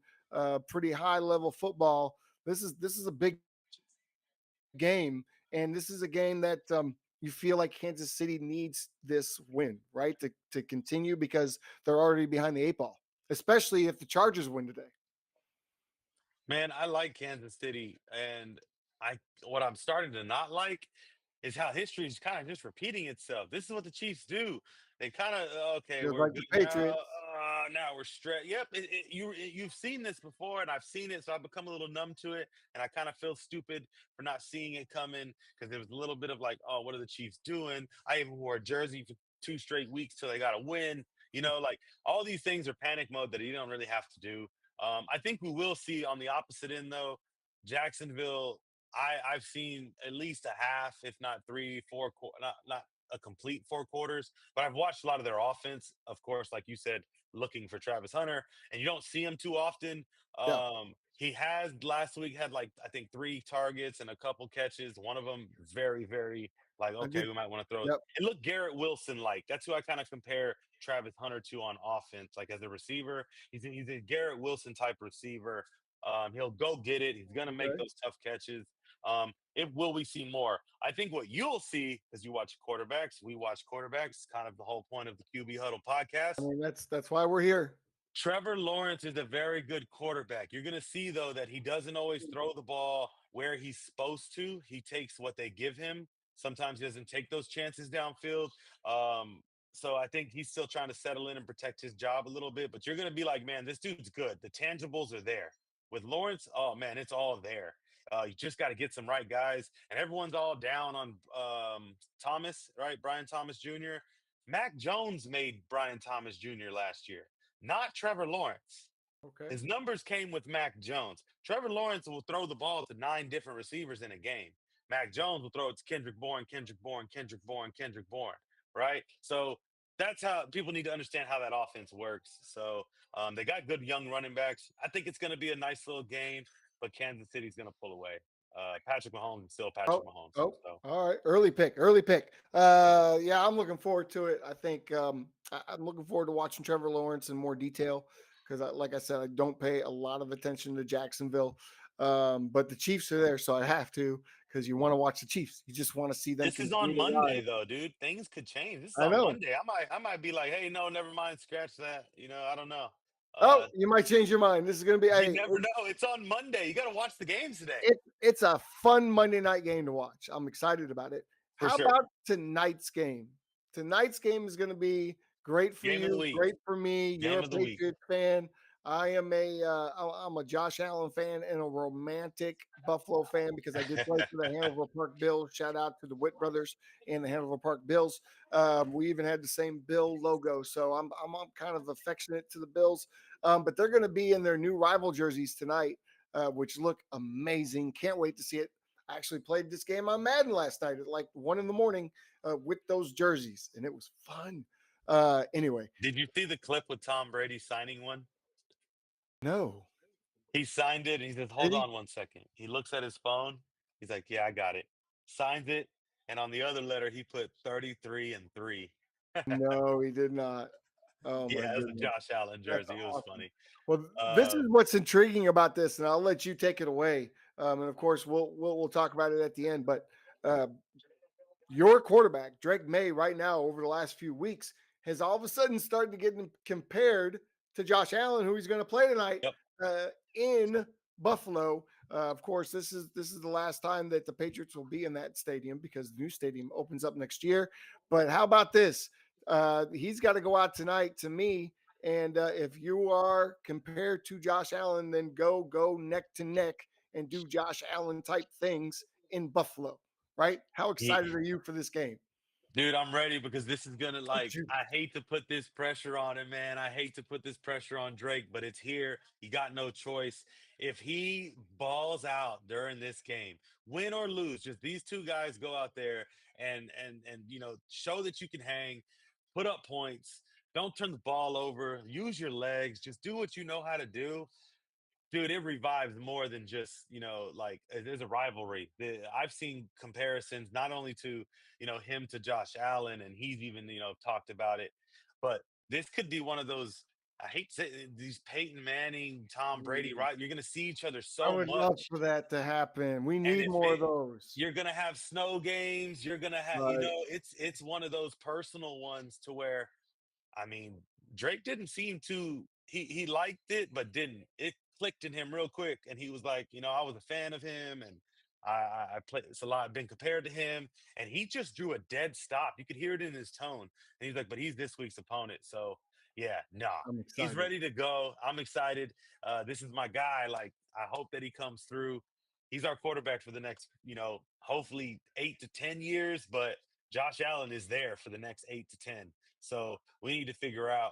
pretty high level football. This is a big game, and this is a game that you feel like Kansas City needs this win, right, to continue because they're already behind the eight ball, especially if the Chargers win today. Man, I like Kansas City, and I what I'm starting to not like is how history is kind of just repeating itself. This is what the Chiefs do. They kind of okay, Just we're like the good now. Patriots. Now we're straight. Yep, you've seen this before, and I've seen it, so I've become a little numb to it, and I kind of feel stupid for not seeing it coming because there was a little bit of like, oh, what are the Chiefs doing? I even wore a jersey for 2 straight weeks till they got to win. Like all these things are panic mode that you don't really have to do. I think we will see on the opposite end, though, Jacksonville. I've seen at least a half, if not three, four, not a complete 4 quarters, but I've watched a lot of their offense. Of course, like you said, looking for Travis Hunter, and you don't see him too often. Yeah, He has last week had like I think 3 targets and a couple catches. One of them very, very like I okay, did. we might want to throw it. Yep. It looked Garrett Wilson like. That's who I kind of compare Travis Hunter to on offense, like as a receiver. He's a Garrett Wilson type receiver. He'll go get it. He's gonna make Okay. those tough catches. It will we see more? I think what you'll see as you watch quarterbacks, we watch quarterbacks, kind of the whole point of the QB Huddle I podcast. mean, that's why we're here. Trevor Lawrence is a very good quarterback. You're going to see, though, that he doesn't always throw the ball where he's supposed to. He takes what they give him. Sometimes he doesn't take those chances downfield. Um, so I think he's still trying to settle in and protect his job a little bit. But you're going to be like, man, this dude's good. The tangibles are there. With Lawrence, oh, man, it's all there. You just got to get some right guys. And everyone's all down on Thomas, right? Brian Thomas Jr. Mac Jones made Brian Thomas Jr. last year, not Trevor Lawrence. Okay. His numbers came with Mac Jones. Trevor Lawrence will throw the ball to 9 different receivers in a game. Mac Jones will throw it to Kendrick Bourne, Kendrick Bourne, Kendrick Bourne, Kendrick Bourne, right? So that's how people need to understand how that offense works. So they got good young running backs. I think it's going to be a nice little game, but Kansas City's going to pull away. Patrick Mahomes is still Patrick Oh, Mahomes. oh, So all right. Early pick, early pick. Yeah, I'm looking forward to it. I think I'm looking forward to watching Trevor Lawrence in more detail because, like I said, I don't pay a lot of attention to Jacksonville, but the Chiefs are there, so I have to because you want to watch the Chiefs. You just want to see them this is continue on to Monday, rise. though, dude. Things could change. This is I on know. Monday. I might be like, hey, no, never mind. Scratch that. I don't know. Oh, Uh, you might change your mind. This is going to be you hey, never know. It's on Monday. You got to watch the games today it's a fun Monday night game to watch. I'm excited about it. for How sure. about tonight's game? Tonight's game is going to be great for Game of the you, week. great for me. You're Game a of the week. Patriots fan. I'm a Josh Allen fan and a romantic Buffalo fan because I did play for the Hanover Park Bills. Shout out to the Witt brothers and the Hanover Park Bills. We even had the same Bill logo, so I'm kind of affectionate to the Bills. But they're going to be in their new rival jerseys tonight, which look amazing. Can't wait to see it. I actually played this game on Madden last night at like 1 a.m. With those jerseys, and it was fun. Anyway, Did you see the clip with Tom Brady signing one? no, He signed it and he says, did hold he? on one second. He looks at his phone. He's like, yeah, I got it. Signs it. And on the other letter, he put 33 and 3. No, he did not. Oh my Yeah, it was a goodness, Josh Allen that's jersey. It was awesome. funny. Well, this is Uh, what's intriguing about this, and I'll let you take it away. And of course, we'll talk about it at the end. But uh, your quarterback, Drake May, right now over the last few weeks, has all of a sudden started to get compared to Josh Allen, who he's going to play tonight yep. in Buffalo. Of course, this is the last time that the Patriots will be in that stadium because the new stadium opens up next year. But how about this? He's got to go out tonight to me. And if you are compared to Josh Allen, then go neck to neck and do Josh Allen type things in Buffalo. Right? How excited are you for this game? Dude, I'm ready because this is gonna Don't you? I hate to put this pressure on him, man. I hate to put this pressure on Drake, but it's here. You got no choice. If he balls out during this game, win or lose, just these two guys go out there and show that you can hang, put up points, don't turn the ball over, use your legs, just do what you know how to do. Dude, it revives more than just, there's a rivalry. I've seen comparisons not only to, him to Josh Allen, and he's even, talked about it, but this could be one of those. I hate to say these Peyton Manning, Tom Brady, Mm, right? You're going to see each other I so would love much. for that to happen. We And need if more of it, those. you're going to have snow games, you're going to have, Right. it's one of those personal ones to where I mean, Drake didn't seem to he liked it, but didn't. It clicked in him real quick, and he was like, I was a fan of him, and I play. It's a lot been compared to him, and he just drew a dead stop. You could hear it in his tone, and he's like, but he's this week's opponent, so yeah, nah, I'm he's excited. ready to go. I'm excited. This is my guy. Like, I hope that he comes through. He's our quarterback for the next, hopefully 8 to 10 years, but Josh Allen is there for the next 8 to 10. So we need to figure out,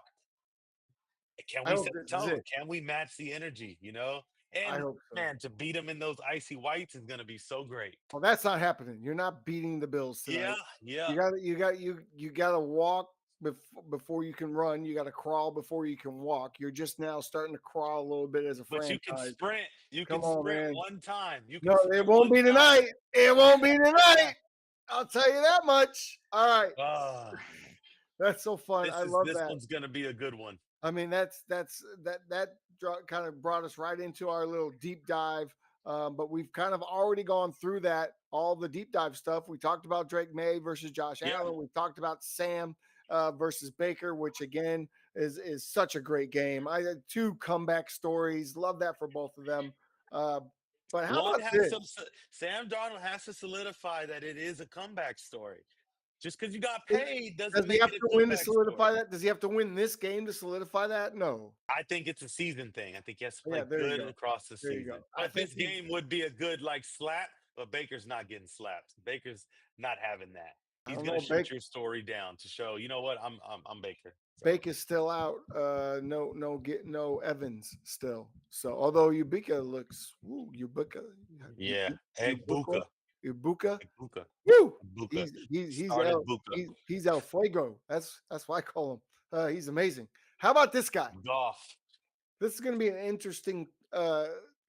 can I we hope set the this is tone? it. Can we match the energy? I And hope so. man, to beat them in those icy whites is going to be so great. Well, that's not happening. You're not beating the Bills Yeah, tonight. yeah. You got to walk before you can run. You got to crawl before you can walk. You're just now starting to crawl a little bit as a But you can franchise. sprint. You Come can on, sprint man. one time. You No, can it sprint won't one be time. tonight. It won't be tonight. I'll tell you that much. All right. Ah, That's so fun. I love this that. one's going to be a good one. I mean, that kind of brought us right into our little deep dive. But we've kind of already gone through that, all the deep dive stuff. We talked about Drake May versus Josh Yeah. Allen. We talked about Sam versus Baker, which again is such a great game. I had two comeback stories. Love that for both of them. Uh, but how One about has this? some. Sam Darnold has to solidify that it is a comeback story. Just because you got Is- paid Does doesn't he make have it a to win to comeback story. solidify that? Does he have to win this game to solidify that? No. I think it's a season thing. I think he has to play Yeah, there you good go. across the There you go. season. I But think this he. game would be a good slap, but Baker's not getting slapped. Baker's not having that. I He's don't gonna know. shut your story down to show, you know what, I'm Baker. So Bake is still out. No Evans still. So although Ubika looks, yeah. Ubuka, Egbuka. Ibuka, Egbuka. woo, Egbuka. he's Started El Buka. he's El Fuego. That's what I call him. He's amazing. How about this guy? Goff. This is going to be an interesting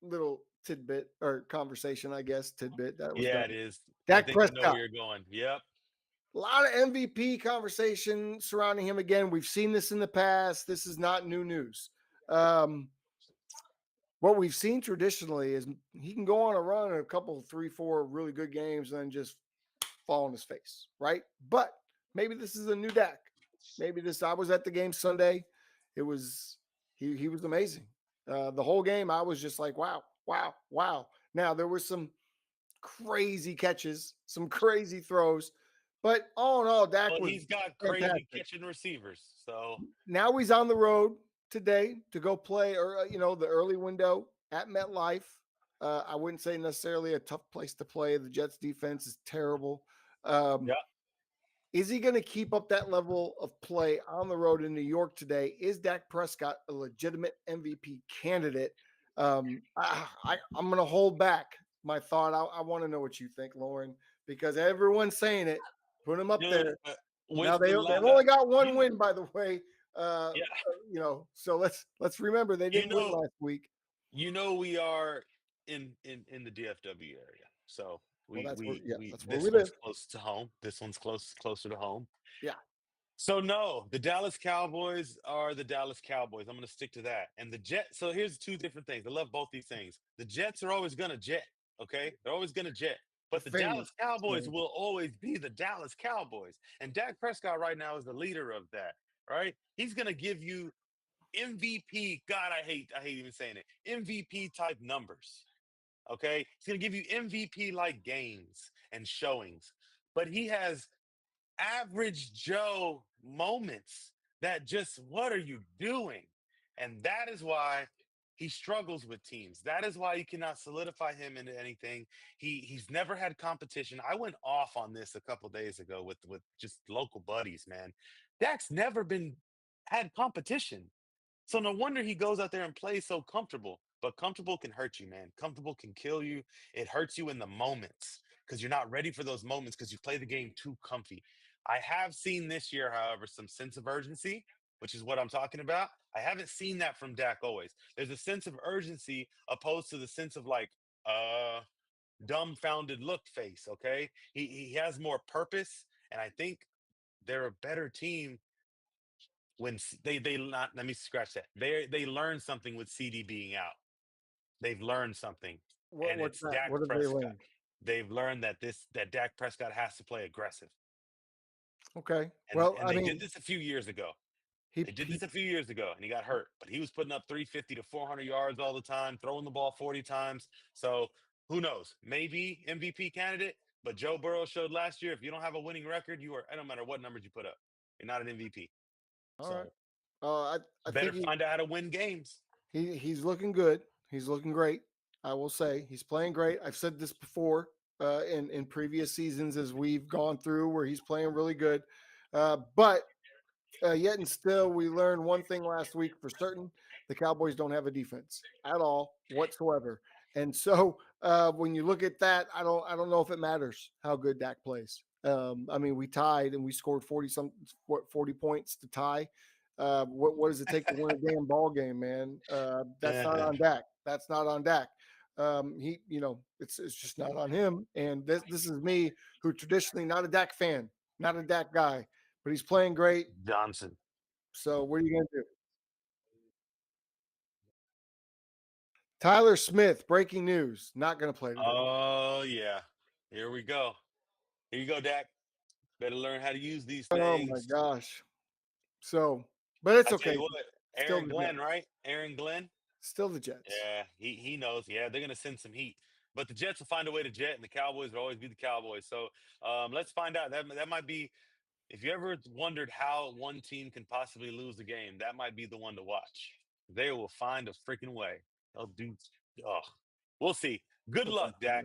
little tidbit or conversation, I guess. Tidbit that was Yeah, done. it is. I Dak think I know where Prescott. you're going. Yep. A lot of MVP conversation surrounding him again. We've seen this in the past. This is not new news. Um, what we've seen traditionally is he can go on a run in a couple, 3, 4 really good games and then just fall on his face, right? But maybe this is a new Dak. Maybe this. I was at the game Sunday. It was he was amazing. The whole game, I was just like, wow, wow, wow. Now there were some crazy catches, some crazy throws. But all in all, Dak Well, was he's got crazy fantastic. catching receivers. So Now he's on the road today to go play, or the early window at MetLife. I wouldn't say necessarily a tough place to play. The Jets defense is terrible. yeah. Is he going to keep up that level of play on the road in New York today? Is Dak Prescott a legitimate MVP candidate? I'm going to hold back my thought. I want to know what you think, Lauren, because everyone's saying it. Put him up Dude, there. Now with the they've lot of only got one you win, by the way. yeah, So let's remember they you didn't win know last week. we are in the DFW area. So Well, we that's where we this one's live. close to home. This one's closer to home. Yeah, So no, the Dallas Cowboys are the Dallas Cowboys. I'm going to stick to that. And the Jets. So here's two different things. I love both these things. The Jets are always going to jet. Okay, they're always going to jet. they're But the famous. Dallas Cowboys Man. will always be the Dallas Cowboys. And Dak Prescott right now is the leader of that. Right? He's going to give you MVP. God, I hate even saying it. MVP type numbers. Okay. He's going to give you MVP like games and showings, but he has average Joe moments that just, what are you doing? And that is why he struggles with teams. That is why you cannot solidify him into anything. He's never had competition. I went off on this a couple days ago with just local buddies, man. Dak's never been had competition. So no wonder he goes out there and plays so comfortable. But comfortable can hurt you, man. Comfortable can kill you. It hurts you in the moments because you're not ready for those moments because you play the game too comfy. I have seen this year, however, some sense of urgency, which is what I'm talking about. I haven't seen that from Dak always. There's a sense of urgency opposed to the sense of like uh dumbfounded look face. Okay. He has more purpose, and I think they're a better team when they not let me scratch that. They learned something with CD being out. They've learned something, and What's it's that? Dak What have they Prescott. learned? They've learned that Dak Prescott has to play aggressive, Okay. and Well, and I they did mean, this a few years ago. They did he this a few years ago, and he got hurt, but he was putting up 350 to 400 yards all the time, throwing the ball 40 times. So who knows? Maybe MVP candidate. But Joe Burrow showed last year, if you don't have a winning record, you are. It don't matter what numbers you put up, you're not an MVP. all right. So I better think find out how to win games. he's looking good. He's looking great. I will say he's playing great. I've said this before in previous seasons as we've gone through where he's playing really good. But yet and still, we learned one thing last week for certain: the Cowboys don't have a defense at all whatsoever. And so, when you look at that, I don't know if it matters how good Dak plays. I mean, we tied and we scored 40 points to tie. What does it take to win a damn ball game, man? That's not on Dak. That's not on Dak. It's just not on him. And this is me, who traditionally not a Dak fan, not a Dak guy, but he's playing great. Johnson. So what are you going to do? Tyler Smith, breaking news, not going to play today. Oh yeah. Here we go. Here you go, Dak. Better learn how to use these Oh my things. gosh. So, but it's I tell okay. you what, Still Aaron the Glenn, Jets. right? Aaron Glenn. Still the Jets. Yeah, he knows. Yeah, they're gonna send some heat. But the Jets will find a way to jet, and the Cowboys will always be the Cowboys. So let's find out. That might be. If you ever wondered how one team can possibly lose the game, that might be the one to watch. They will find a freaking way. They'll do. Oh, we'll see. Good luck, Dak.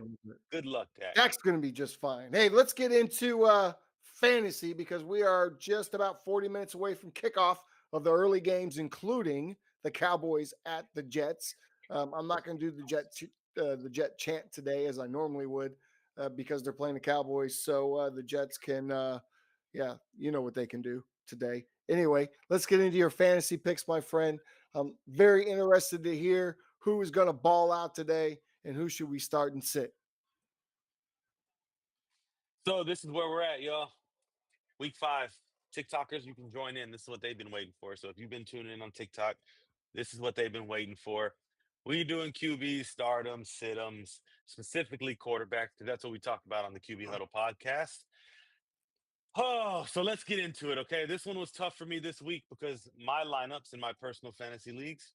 Good luck, Dak. Dak's going to be just fine. Hey, let's get into fantasy because we are just about 40 minutes away from kickoff of the early games, including the Cowboys at the Jets. I'm not going to do the Jet chant today as I normally would because they're playing the Cowboys. So the Jets can, yeah, you know what they can do today. Anyway, let's get into your fantasy picks, my friend. I'm very interested to hear who is going to ball out today and who should we start and sit. So this is where we're at, y'all. Week 5. TikTokers, you can join in. This is what they've been waiting for. So if you've been tuning in on TikTok, this is what they've been waiting for. We're doing QBs, stardoms, situms, specifically quarterbacks, because that's what we talked about on the QB Huddle podcast. Oh, so let's get into it. Okay. This one was tough for me this week because my lineups in my personal fantasy leagues,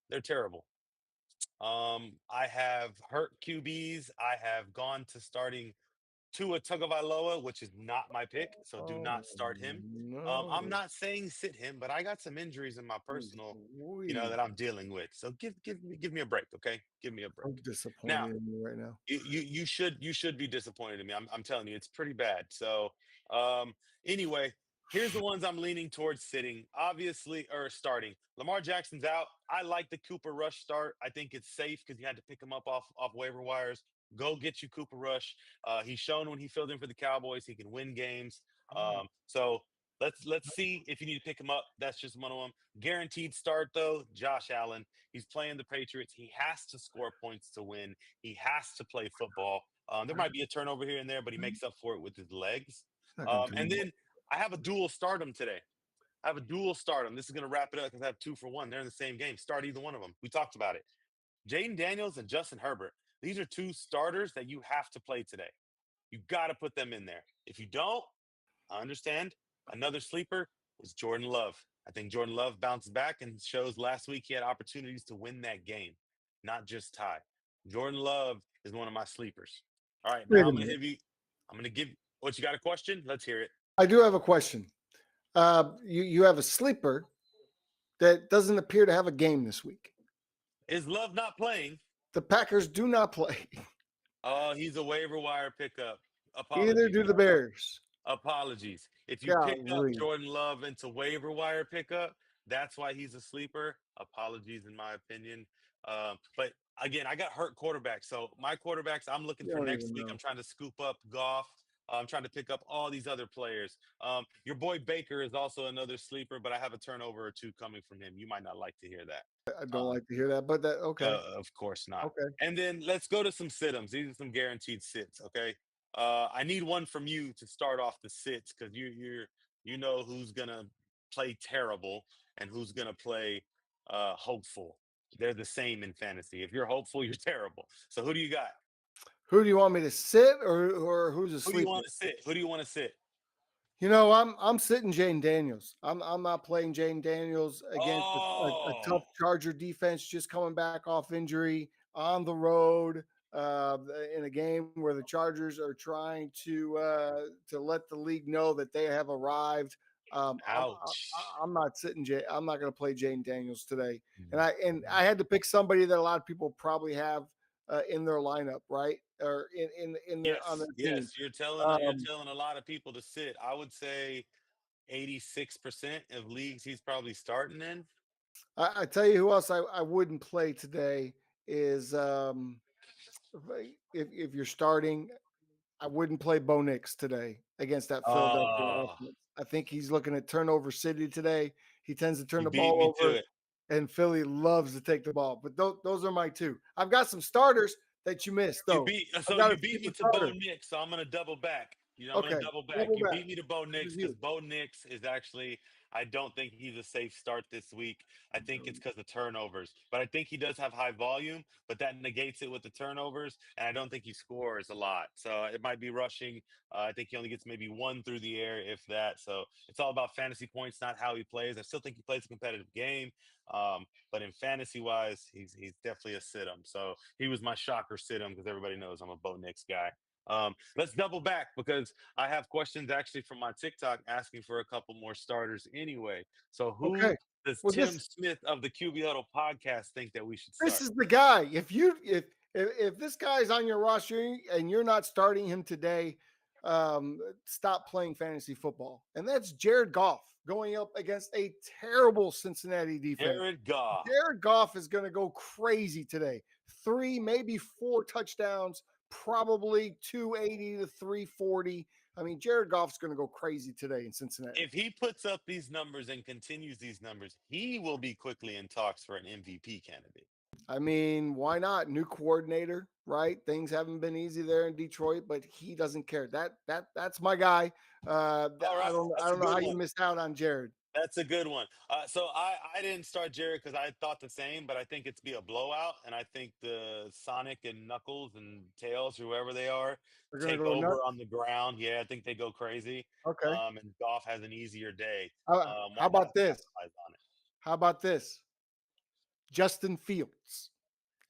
they're terrible. I have hurt QBs. I have gone to starting Tua Tagovailoa, which is not my pick, so do Oh not start him. I'm no! not saying sit him, but I got some injuries in my Jeez personal, Louise. that I'm dealing with. So give me a break, okay? Give me a break. I'm Now, disappointed in you right now. you should be disappointed in me. I'm telling you, it's pretty bad. So um anyway, here's the ones I'm leaning towards sitting, obviously, or starting. Lamar Jackson's out. I like the Cooper Rush start. I think it's safe because you had to pick him up off waiver wires. Go get you Cooper Rush. He's shown when he filled in for the Cowboys he can win games. Oh, So let's see if you need to pick him up. That's just one of them. Guaranteed start though, Josh Allen. He's playing the Patriots. He has to score points to win. He has to play football. There might be a turnover here and there, but he makes up for it with his legs. it's not going to And do then I have a dual stardom today. I have a dual stardom. This is going to wrap it up because I have 2 for 1. They're in the same game. Start either one of them. We talked about it. Jaden Daniels and Justin Herbert. These are 2 starters that you have to play today. You got to put them in there. If you don't, I understand. Another sleeper is Jordan Love. I think Jordan Love bounced back and shows last week he had opportunities to win that game, not just tie. Jordan Love is one of my sleepers. All right, Wait now a I'm gonna minute. give you. I'm gonna give. What you got a question? Let's hear it. I do have a question. You have a sleeper that doesn't appear to have a game this week. Is Love not playing? The Packers do not play. Oh, he's a waiver wire pickup. Either Apologies, do the sir. Bears. Apologies. If you picked up Golly. Jordan Love into waiver wire pickup, that's why he's a sleeper. Apologies, in my opinion. But again, I got hurt quarterbacks. So my quarterbacks, I'm looking You for don't next even week. I'm know. trying to scoop up Goff. I'm trying to pick up all these other players. Your boy Baker is also another sleeper, but I have a turnover or two coming from him. You might not like to hear that. I don't Um, like to hear that, but that okay. of course not. Okay. And then let's go to some sit-ems. These are some guaranteed sits. Okay. I need one from you to start off the sits because you know who's gonna play terrible and who's gonna play hopeful. They're the same in fantasy. If you're hopeful, you're terrible. So who do you got? Who do you want me to sit or who's a Who do you sleeper? want to sit? Who do you want to sit? I'm sitting Jane Daniels. I'm not playing Jane Daniels against a Oh, tough Charger defense just coming back off injury on the road in a game where the Chargers are trying to let the league know that they have arrived. Um, I'm ouch. I'm not sitting. I'm not going to play Jane Daniels today. And Mhm. I had to pick somebody that a lot of people probably have in their lineup, right, or in their on Yes, their team. yes. You're Um, telling a lot of people to sit. I would say 86% of leagues he's probably starting in. I tell you who else I wouldn't play today is if you're starting, I wouldn't play Bo Nix today against that Philadelphia Oh, offense. I think he's looking at turnover city today. He tends to turn you the beat ball me to over, it. and Philly loves to take the ball. But those are my two. I've got some starters that you missed though. I've got a You beat me sleeper to Bo starter. Nix, so I'm gonna double back. I'm gonna Okay, double back. double You back. beat me to Bo This Nix is because you. Bo Nix is actually I don't think he's a safe start this week. I think it's because of turnovers, but I think he does have high volume, but that negates it with the turnovers, and I don't think he scores a lot. So it might be rushing. I think he only gets maybe one through the air, if that. So it's all about fantasy points, not how he plays. I still think he plays a competitive game. But in fantasy wise, he's definitely a sit 'em. So he was my shocker sit 'em because everybody knows I'm a Bo Nix guy. Let's double back because I have questions actually from my TikTok asking for a couple more starters anyway. So who Okay. does Well, Tim Smith of the QB Huddle podcast think that we should this start? is the guy. If this guy's on your roster and you're not starting him today, stop playing fantasy football. And that's Jared Goff going up against a terrible Cincinnati defense. Jared Goff. Jared Goff is going to go crazy today. 3, maybe 4 touchdowns, probably 280 to 340. I mean, Jared Goff's going to go crazy today in Cincinnati. If he puts up these numbers and continues these numbers, he will be quickly in talks for an MVP candidate. I mean, why not? New coordinator, right? Things haven't been easy there in Detroit, but he doesn't care. That's my guy. All right, I that's a don't know good how you one. missed out on Jared. That's a good one. So I didn't start Jared because I thought the same, but I think it's be a blowout, and I think the Sonic and Knuckles and Tails, whoever they are, We're gonna take go over nuts. on the ground. Yeah, I think they go crazy. Okay. And Goff has an easier day. How Why not about this? capitalize on it? How about this? Justin Fields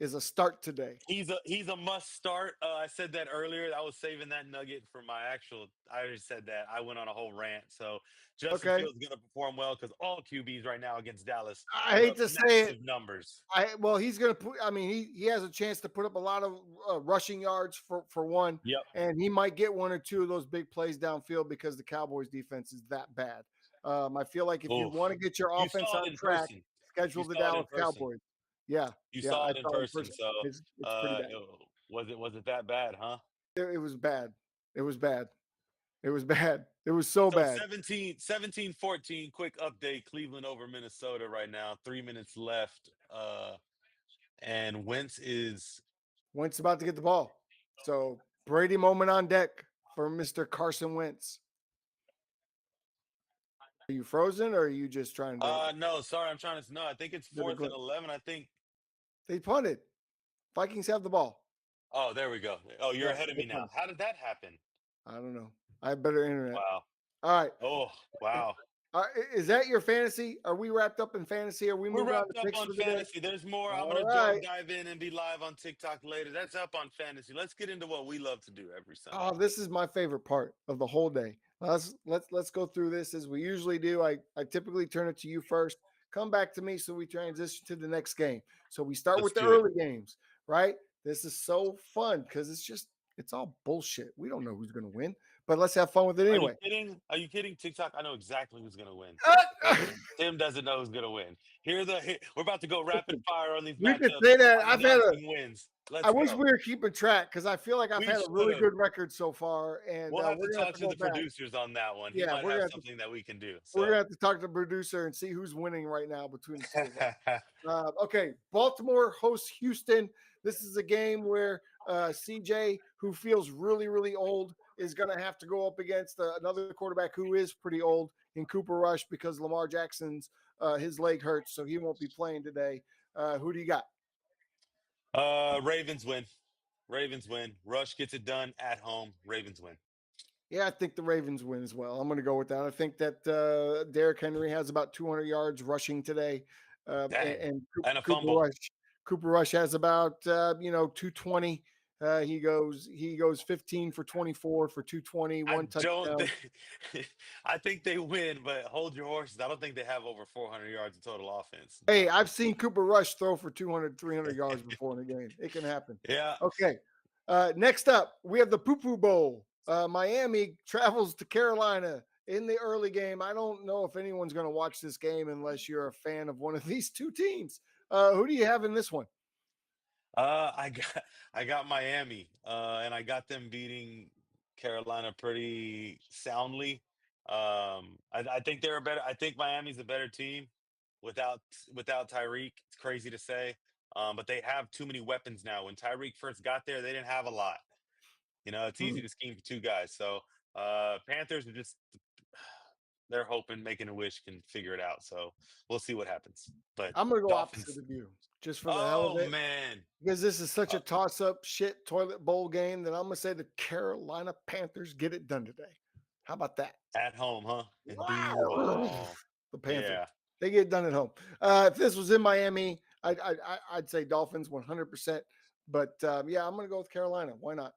is a start today. He's a must start. I said that earlier. I was saving that nugget for my actual. I already said that. I went on a whole rant. So Justin Okay. Fields is going to perform well because all QBs right now against Dallas I put hate up to say it. massive numbers. Well, he's gonna put. I mean, he has a chance to put up a lot of rushing yards for one, Yep. and he might get 1 or 2 of those big plays downfield because the Cowboys defense is that bad. I feel like if you Oof. want to get your You offense saw it on in track, person. You schedule the saw it in Dallas person. Cowboys. Yeah, You yeah, saw I it in saw it in person. person. So, It's pretty bad. was it that bad, huh? It was bad. It was bad. It was bad. It was so So bad. 17-14. Quick update. Cleveland over Minnesota right now. 3 minutes left. And Wentz is Wentz about to get the ball, so Brady moment on deck for Mr. Carson Wentz. Are you frozen, or are you just trying to? no, sorry, I'm trying to no, I think it's Did a fourth and glitch. 11. I think They punted. Vikings have the ball. oh, there we go. Oh, you're Yeah, ahead of they me now. punted. How did that happen? I don't know. I have better internet. Wow. All right. Oh, wow. Is that your fantasy? Are we wrapped up in fantasy? Are we We're moving on to wrapped up picks on for the day? fantasy. There's more. I'm All gonna right. dive in and be live on TikTok later. That's up on fantasy. Let's get into what we love to do every Sunday. Oh, this is my favorite part of the whole day. Let's go through this as we usually do. I typically turn it to you first. Come back to me so we transition to the next game. So we start Let's with the do it. early games, right? This is so fun because it's all bullshit. We don't know who's going to win, but let's have fun with it Are you anyway. kidding? Are you kidding? TikTok, I know exactly who's gonna win. Uh, Okay? Tim doesn't know who's gonna win. We're about to go rapid fire on these we could matchups. say that I'm I've had a. announcing wins. I Let's wish go. we were keeping track because I feel like I've We had a should really have. good record so far, and We'll have to we're gonna have talk to to go the back. producers on that one. He Yeah, might have something that we can do. we're gonna So have to talk to the producer and see who's winning right now between the two of us. Okay, Baltimore hosts Houston. This is a game where CJ, who feels really, really old, is going to have to go up against another quarterback who is pretty old in Cooper Rush because Lamar Jackson's his leg hurts, so he won't be playing today. Who do you got? Ravens win. Ravens win. Rush gets it done at home. Ravens win. Yeah, I think the Ravens win as well. I'm going to go with that. I think that Derrick Henry has about 200 yards rushing today, Dang. and And a Cooper fumble. Rush. Cooper Rush has about 220. He goes 15 for 24 for 220, I one don't touchdown. think I think they win, but hold your horses. I don't think they have over 400 yards of total offense. Hey, But I've seen Cooper Rush throw for 200, 300 yards before in a game. It can happen. yeah. Okay. Next up, we have the Poo Poo Bowl. Miami travels to Carolina in the early game. I don't know if anyone's going to watch this game unless you're a fan of one of these two teams. Who do you have in this one? I got I got Miami, and I got them beating Carolina pretty soundly. I think they're a better. I think Miami's a better team without without Tyreek. It's crazy to say, but they have too many weapons now. When Tyreek first got there, they didn't have a lot. It's Hmm. easy to scheme for two guys. So Panthers are just they're hoping making a wish can figure it out. So we'll see what happens. But I'm going to go opposite Dolphins. of you just for the hell of Oh it. man. Because this is such Uh, a toss up shit toilet bowl game that I'm going to say the Carolina Panthers get it done today. How about that? At home, huh? In Wow. Duval. The Panthers. Yeah. They get it done at home. If this was in Miami, I'd say Dolphins 100%. But yeah, I'm going to go with Carolina. Why not?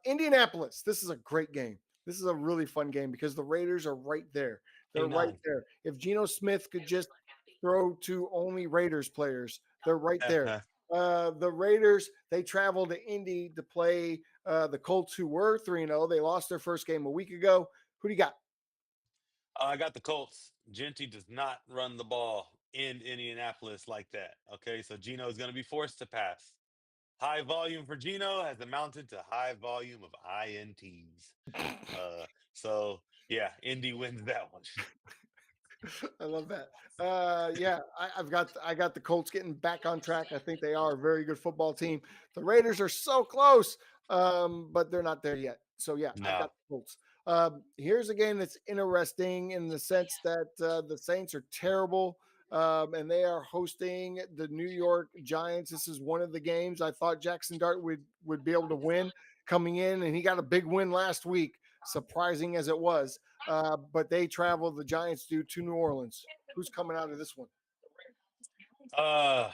Indianapolis. This is a great game. This is a really fun game because the Raiders are right there. They're Hang right on. there. If Geno Smith could just throw to only Raiders players, they're right there. The Raiders, they travel to Indy to play the Colts, who were 3-0. They lost their first game a week ago. Who do you got? I got the Colts. Genty does not run the ball in Indianapolis like that. Okay. So Gino is going to be forced to pass. High volume for Gino has amounted to high volume of INTs. So yeah, Indy wins that one. I love that. Yeah, I got the Colts getting back on track. I think they are a very good football team. The Raiders are so close, but they're not there yet. So yeah, I've No. got the Colts. Here's a game that's interesting in the sense that the Saints are terrible, and they are hosting the New York Giants. This is one of the games I thought Jackson Dart would be able to win coming in, and he got a big win last week, surprising as it was. But they travel, the Giants do, to New Orleans. Who's coming out of this one? Uh,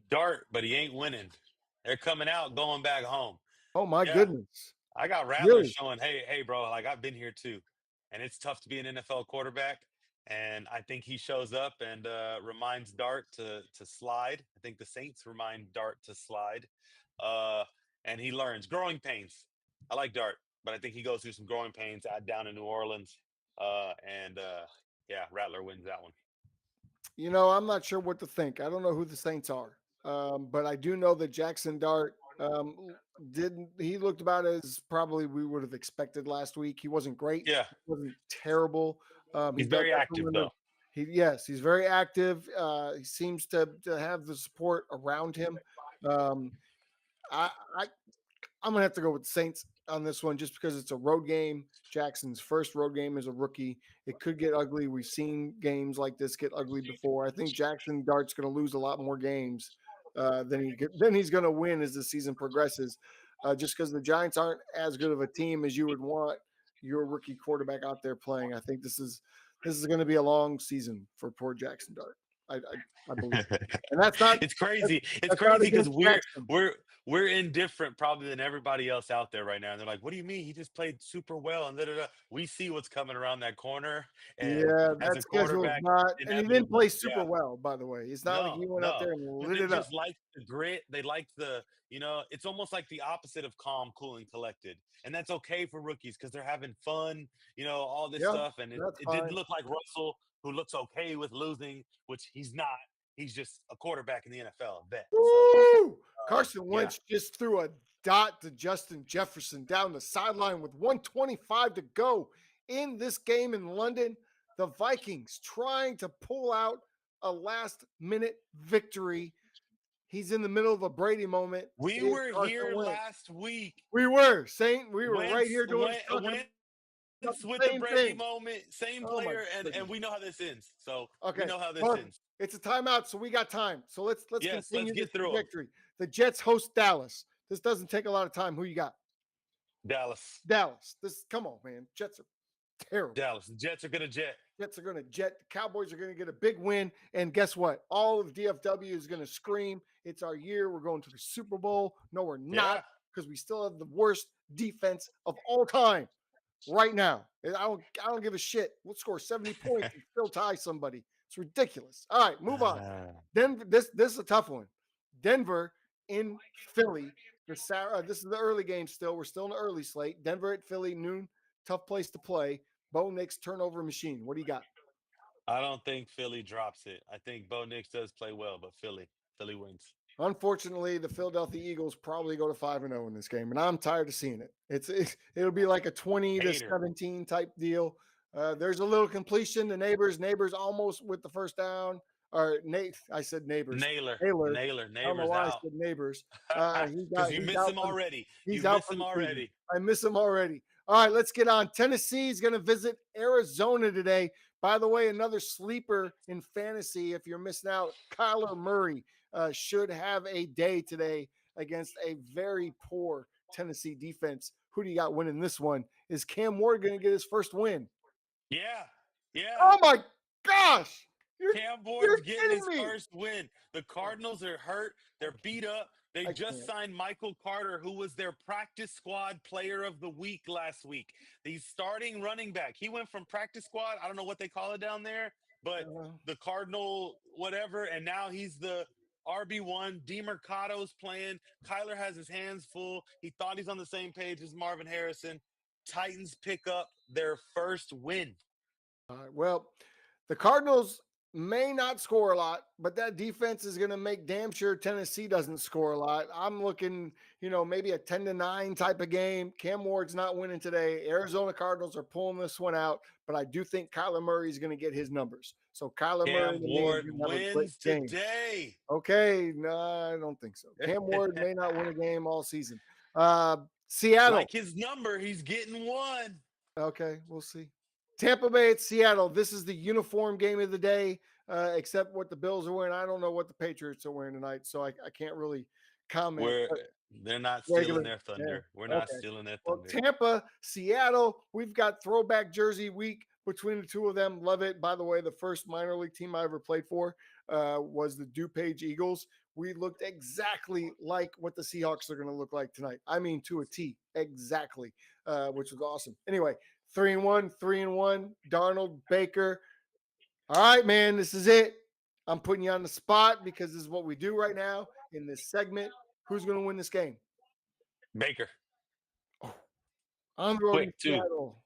Dart, but he ain't winning. They're coming out, going back home. Oh, my Yeah. goodness. I got Rattler Really? showing, hey, bro, like I've been here too. And it's tough to be an NFL quarterback. And I think he shows up and reminds Dart to slide. I think the Saints remind Dart to slide. Uh, and he learns growing pains. I like Dart, but I think he goes through some growing pains down in New Orleans. Yeah, Rattler wins that one. I'm not sure what to think. I don't know who the Saints are, but I do know that Jackson Dart didn't. He looked about as probably we would have expected last week. He wasn't great. Yeah, He wasn't terrible. He he's does very have active some. though. Yes, he's very active. He seems to have the support around him. Um, I, I I'm gonna have to go with the Saints on this one just because it's a road game. Jackson's first road game as a rookie. It could get ugly. We've seen games like this get ugly before. I think Jackson Dart's going to lose a lot more games than he's going to win as the season progresses. Just because the Giants aren't as good of a team as you would want your rookie quarterback out there playing. I think this is going to be a long season for poor Jackson Dart. I believe, and that's not It's crazy. It's that's not crazy because against Jackson. we're indifferent probably than everybody else out there right now. And they're like, "What do you mean? He just played super well." And da, da, da. We see what's coming around that corner, and Yeah, as that a schedule is quarterback, not, and he didn't inevitably, play yeah. super well, by the way. It's not like No, he went out no. there and But lit they it up. just like the grit. They like it's almost like the opposite of calm, cool, and collected. And that's okay for rookies because they're having fun, all this Yeah, stuff. And it, that's it didn't fine. look like Russell, who looks okay with losing, which he's not. He's just a quarterback in the NFL, a vet. So, Woo! Carson yeah. Wentz just threw a dot to Justin Jefferson down the sideline with 125 to go in this game in London. The Vikings trying to pull out a last-minute victory. He's in the middle of a Brady moment. We It's were Carson here Wentz. last week. We were saying we were right Wentz, here doing talking Wentz about with the the same Brady thing. moment, same Oh my player, and goodness. we know how this ends. So we Okay, know how this perfect. ends. It's a timeout, so we got time. So let's Yes, let's continue this get through them. trajectory. The Jets host Dallas. This doesn't take a lot of time. Who you got? Dallas. Dallas. This come on, man. Jets are terrible. Dallas. The Jets are gonna jet. Jets are going to jet. The Cowboys are going to get a big win. And guess what? All of DFW is going to scream, "It's our year. We're going to the Super Bowl." No, we're not, Yeah. because we still have the worst defense of all time right now. I don't give a shit. We'll score 70 points and still tie somebody. It's ridiculous. All right, move on. Denver, this is a tough one. Denver in Philly. This is the early game still. We're still in the early slate. Denver at Philly, noon. Tough place to play. Bo Nix turnover machine. What do you got? I don't think Philly drops it. I think Bo Nix does play well, but Philly wins. Unfortunately, the Philadelphia Eagles probably go to 5-0 in this game, and I'm tired of seeing it. It'll be like a 20 to Hater. 17 type deal. There's a little completion. The neighbors almost with the first down. Or Nate, I said neighbors. Nailer. Taylor. I don't know Neighbors why I out. said neighbors. Because you He's miss out him for already. he's You out miss for him the season. already. I miss him already. All right, let's get on. Tennessee is going to visit Arizona today. By the way, another sleeper in fantasy. If you're missing out, Kyler Murray should have a day today against a very poor Tennessee defense. Who do you got winning this one? Is Cam Ward going to get his first win? Yeah. Yeah. Oh my gosh! Cam You're Ward's getting kidding his me. first win. The Cardinals are hurt. They're beat up. They I just can't. signed Michael Carter, who was their practice squad player of the week last week. He's starting running back. He went from practice squad, I don't know what they call it down there, but the Cardinal whatever, and now he's the RB1. DeMercado's playing. Kyler has his hands full. He thought he's on the same page as Marvin Harrison. Titans pick up their first win. All right. Well, the Cardinals may not score a lot, but that defense is going to make damn sure Tennessee doesn't score a lot. I'm looking, maybe a 10-9 type of game. Cam Ward's not winning today. Arizona Cardinals are pulling this one out, but I do think Kyler Murray is going to get his numbers. So Kyler Murray Cam to me is Ward going to have a great wins game. today. Okay, no, I don't think so. Cam Ward may not win a game all season. Seattle. Like his number, he's getting one. Okay, we'll see. Tampa Bay at Seattle. This is the uniform game of the day, except what the Bills are wearing. I don't know what the Patriots are wearing tonight, so I can't really comment. They're not stealing their thunder. Yeah. We're not Okay. stealing their Well, thunder. Tampa, Seattle, we've got throwback jersey week between the two of them. Love it. By the way, the first minor league team I ever played for was the DuPage Eagles. We looked exactly like what the Seahawks are going to look like tonight. I mean, to a T, exactly, which was awesome. Anyway, 3-1, Darnold, Baker. All right, man, this is it. I'm putting you on the spot because this is what we do right now in this segment. Who's going to win this game? Baker. I'm rolling Quick, too. Seattle.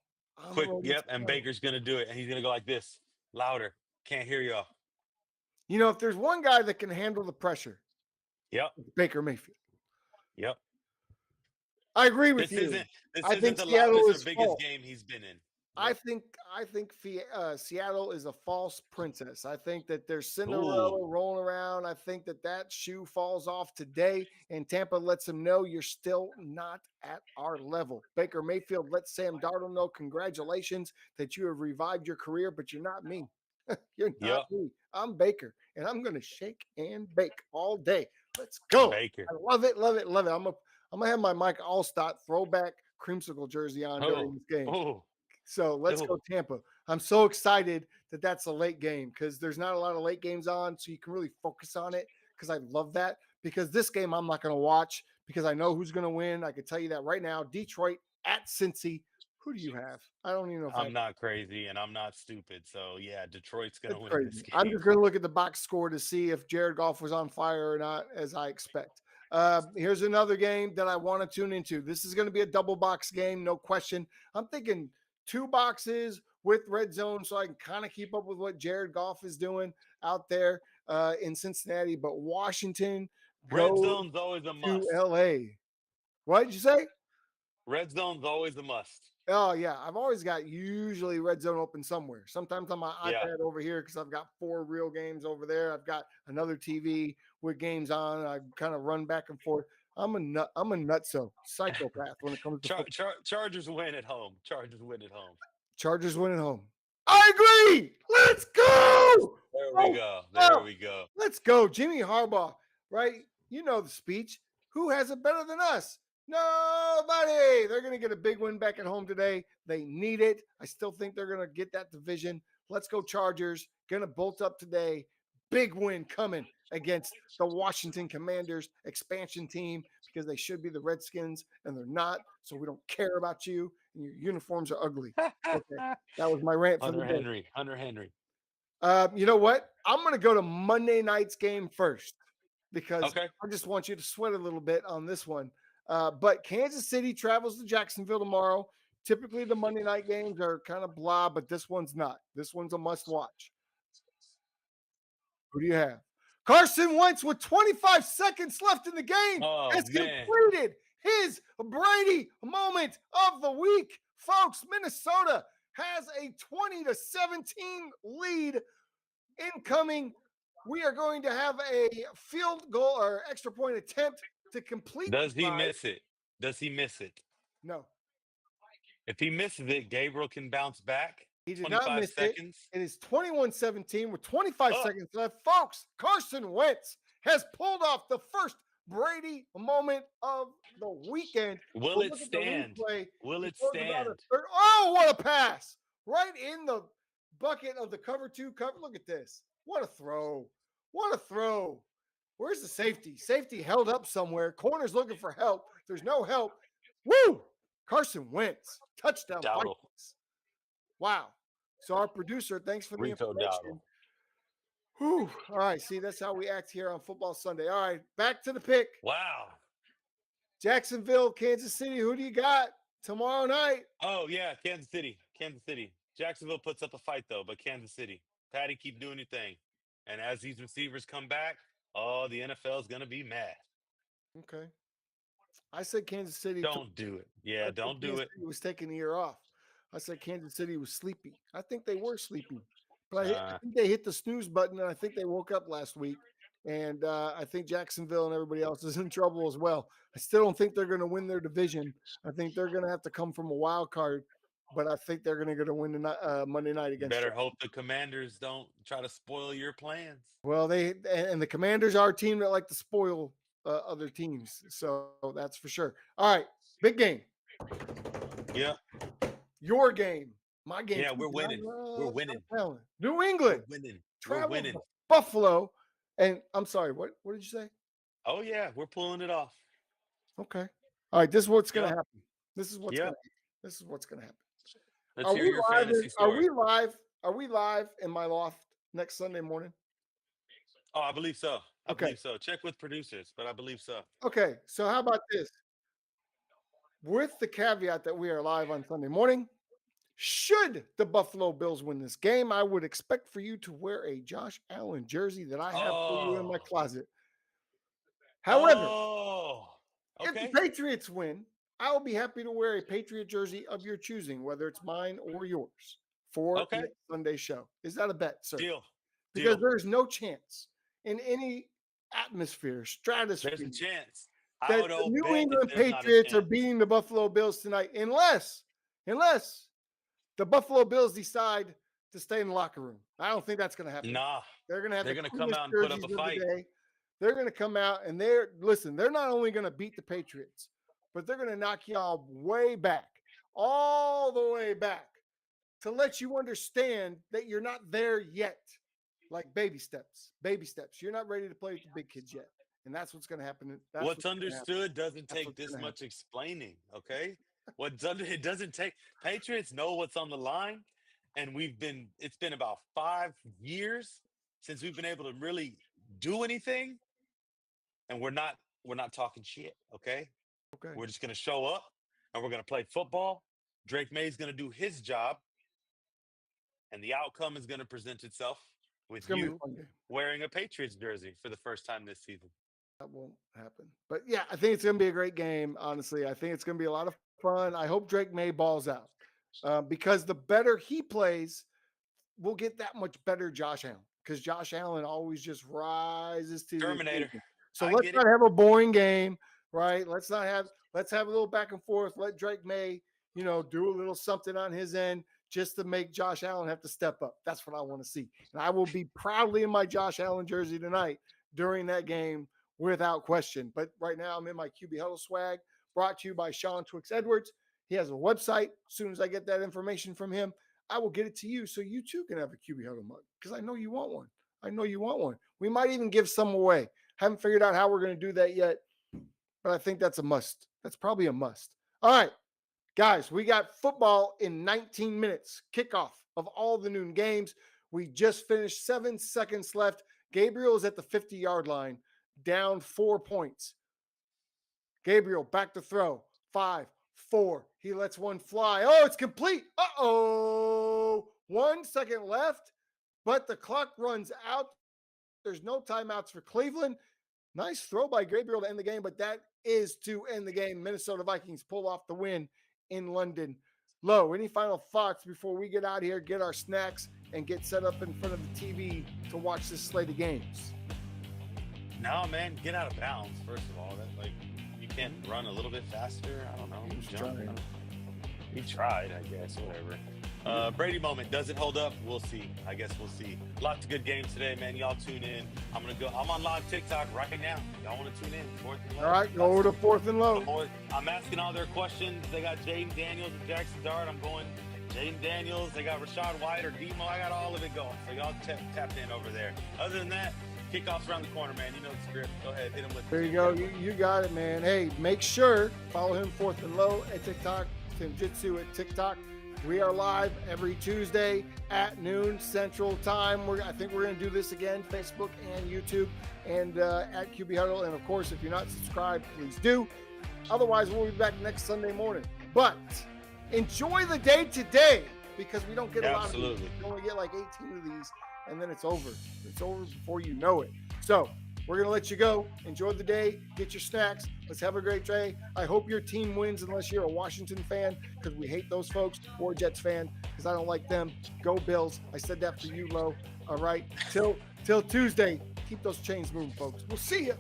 Quick, yep, and Baker's going to do it, and he's going to go like this. Louder. Can't hear y'all. If there's one guy that can handle the pressure, Yep. it's Baker Mayfield. Yep. I agree with This you. isn't the loudest or biggest game he's been in. Yep. I think Seattle is a false princess. I think that there's Cinderella rolling around. I think that shoe falls off today, and Tampa lets them know you're still not at our level. Baker Mayfield lets Sam Darnold know, congratulations that you have revived your career, but you're not me. You're not me. I'm Baker, and I'm going to shake and bake all day. Let's go. Baker. I love it, love it, love it. I'm gonna have my Mike Allstott throwback creamsicle jersey on during this game. So let's go Ooh, Tampa. I'm so excited that that's a late game because there's not a lot of late games on, so you can really focus on it because I love that. Because this game I'm not going to watch because I know who's going to win. I can tell you that right now. Detroit at Cincy. Who do you have? I don't even know if I I'm have. not crazy and I'm not stupid. So yeah, Detroit's gonna That's win this crazy. I'm game. just going to look at the box score to see if Jared Goff was on fire or not, as I expect. Here's another game that I want to tune into. This is going to be a double box game, no question. I'm thinking 2 boxes with red zone so I can kind of keep up with what Jared Goff is doing out there in Cincinnati. But Washington Red goes zone's always a to must. LA. What did you say? Red zone's always a must. Oh yeah, I've always got usually red zone open somewhere. Sometimes on my Yeah. iPad over here because I've got 4 real games over there. I've got another TV with games on. I kind of run back and forth. I'm a nutso psychopath when it comes to football. Chargers win at home. Chargers win at home. Chargers winning home. I agree. Let's go. There we Oh, go. There oh, we go. let's go. Jimmy Harbaugh, right? You know the speech. Who has it better than us? Nobody. They're going to get a big win back at home today. They need it. I still think they're going to get that division. Let's go, Chargers. Going to bolt up today. Big win coming against the Washington Commanders expansion team because they should be the Redskins and they're not. So we don't care about you and your uniforms are ugly. Okay. That was my rant for the Hunter day. Henry. Hunter Henry. You know what? I'm going to go to Monday night's game first because Okay. I just want you to sweat a little bit on this one. But Kansas City travels to Jacksonville tomorrow. Typically, the Monday night games are kind of blah, but this one's not. This one's a must watch. Who do you have? Carson Wentz with 25 seconds left in the game Oh has man. completed his Brady moment of the week. Folks, Minnesota has a 20-17 lead incoming. We are going to have a field goal or extra point attempt to complete Does the he drive. miss it? Does he miss it? No, If he misses it, Gabriel can bounce back. he did not 25 miss it. seconds. It is 21-17 with 25 Oh, seconds left. Folks, Carson Wentz has pulled off the first Brady moment of the weekend. will But it look at the stand? replay. Will He it throws about a stand? third. Oh, what a pass! Right in the bucket of the cover 2 cover. Look at this. What a throw. What a throw. Where's the safety? Safety held up somewhere. Corner's looking for help. There's no help. Woo! Carson Wentz. Touchdown Dowdle. Vikings. Wow. So our producer, thanks for the Rico information. Dowdle. Whew. All right. See, that's how we act here on Football Sunday. All right. Back to the pick. Wow. Jacksonville, Kansas City. Who do you got tomorrow night? Oh yeah, Kansas City. Kansas City. Jacksonville puts up a fight though, but Kansas City. Patty, keep doing your thing. And as these receivers come back, oh, the NFL is gonna be mad. Okay. I said Kansas City. Don't do it. I Yeah, said don't do Kansas it. City was taking a year off. I said Kansas City was sleepy. I think they were sleepy, but I think they hit the snooze button, and I think they woke up last week. And I think Jacksonville and everybody else is in trouble as well. I still don't think they're going to win their division. I think they're going to have to come from a wild card, but I think they're going to win Monday night against. Better hope the Commanders don't try to spoil your plans. Well, the Commanders are a team that like to spoil other teams, so that's for sure. All right, big game. Yeah. Your game. My game. Yeah, we're winning. We're winning. New England. We're winning. We're Travel winning. to Buffalo. And I'm sorry, what did you say? Oh yeah, we're pulling it off. Okay. All right. This is what's gonna Yep. happen. This is what's Yep. gonna happen. This is what's gonna happen. Let's Are hear we your live? fantasy Are story. we live? Are we live in my loft next Sunday morning? Oh, I believe so. I Okay. believe so. Check with producers, but I believe so. Okay. So how about this? With the caveat that we are live on Sunday morning, should the Buffalo Bills win this game, I would expect for you to wear a Josh Allen jersey that I have for you in my Oh. closet. However, Oh. if the Okay. Patriots win, I will be happy to wear a Patriot jersey of your choosing, whether it's mine or yours, for Okay. next Sunday's show. Is that a bet, sir? Deal. Because Deal. there's no chance in any atmosphere, stratosphere, There's a chance. I that would the all New bet if England there's not a Patriots are chance. beating the Buffalo Bills tonight, unless the Buffalo Bills decide to stay in the locker room. I don't think that's going to happen. Nah. They're going to have They're the gonna come coolest out and put up jerseys a of fight. the day. They're going to come out and they're not only going to beat the Patriots, but they're going to knock y'all way back, all the way back to let you understand that you're not there yet. Like baby steps. You're not ready to play with the big kids yet. And that's what's going to happen. What's understood doesn't That's take what's this gonna much explaining, okay? It doesn't take. Patriots know what's on the line, and it's been about 5 years since we've been able to really do anything, and we're not talking shit, okay? Okay. We're just gonna show up and we're gonna play football. Drake May's gonna do his job, and the outcome is gonna present itself It's with going to be a you fun game. wearing a Patriots jersey for the first time this season. That won't happen. But yeah, I think it's going to be a great game. Honestly, I think it's going to be a lot of fun. I hope Drake May balls out because the better he plays, we'll get that much better Josh Allen because Josh Allen always just rises to the Terminator. occasion. So I let's get it. not have a boring game, right? Let's have a little back and forth. Let Drake May, do a little something on his end just to make Josh Allen have to step up. That's what I want to see. And I will be proudly in my Josh Allen jersey tonight during that game without question. But right now I'm in my QB Huddle swag brought to you by Sean Twix Edwards. He has a website. As soon as I get that information from him, I will get it to you so you too can have a QB Huddle mug because I know you want one. We might even give some away. Haven't figured out how we're going to do that yet, but I think that's a must. That's probably a must. All right, guys, we got football in 19 minutes, kickoff of all the noon games. We just finished 7 seconds left. Gabriel is at the 50-yard line, down 4 points. Gabriel back to throw. 5, 4. He lets one fly. Oh, it's complete. Uh-oh. 1 second left, but the clock runs out. There's no timeouts for Cleveland. Nice throw by Gabriel to end the game, but that is to end the game. Minnesota Vikings pull off the win in London. Lo, any final thoughts before we get out here, get our snacks, and get set up in front of the TV to watch this slate of games? No, man, get out of bounds, first of all. You can't run a little bit faster. I don't know. He tried, I guess, whatever. Brady moment, does it hold up? We'll see. I guess we'll see. Lots of good games today, man. Y'all tune in. I'm on live TikTok right now. Y'all want to tune in? 4th and low. All right, go over to 4th and low. I'm asking all their questions. They got Jaden Daniels and Jackson Dart. I'm going Jaden Daniels. They got Rashad White or Demo. I got all of it going. So y'all tapped in over there. Other than that, kickoff's around the corner, man. You know the script. Go ahead, hit him with. There you go. You got it, man. Hey, make sure follow him 4th and low at TikTok. Tim Jitsu at TikTok. We are live every Tuesday at noon Central Time. I think we're going to do this again, Facebook and YouTube, and at QB Huddle. And of course, if you're not subscribed, please do. Otherwise, we'll be back next Sunday morning. But enjoy the day today because we don't get a lot of these. We only get like 18 of these, and then it's over. It's over before you know it. So we're going to let you go. Enjoy the day. Get your snacks. Let's have a great day. I hope your team wins unless you're a Washington fan because we hate those folks, or a Jets fan because I don't like them. Go Bills. I said that for you, Lo. All right. Till Tuesday, keep those chains moving, folks. We'll see you.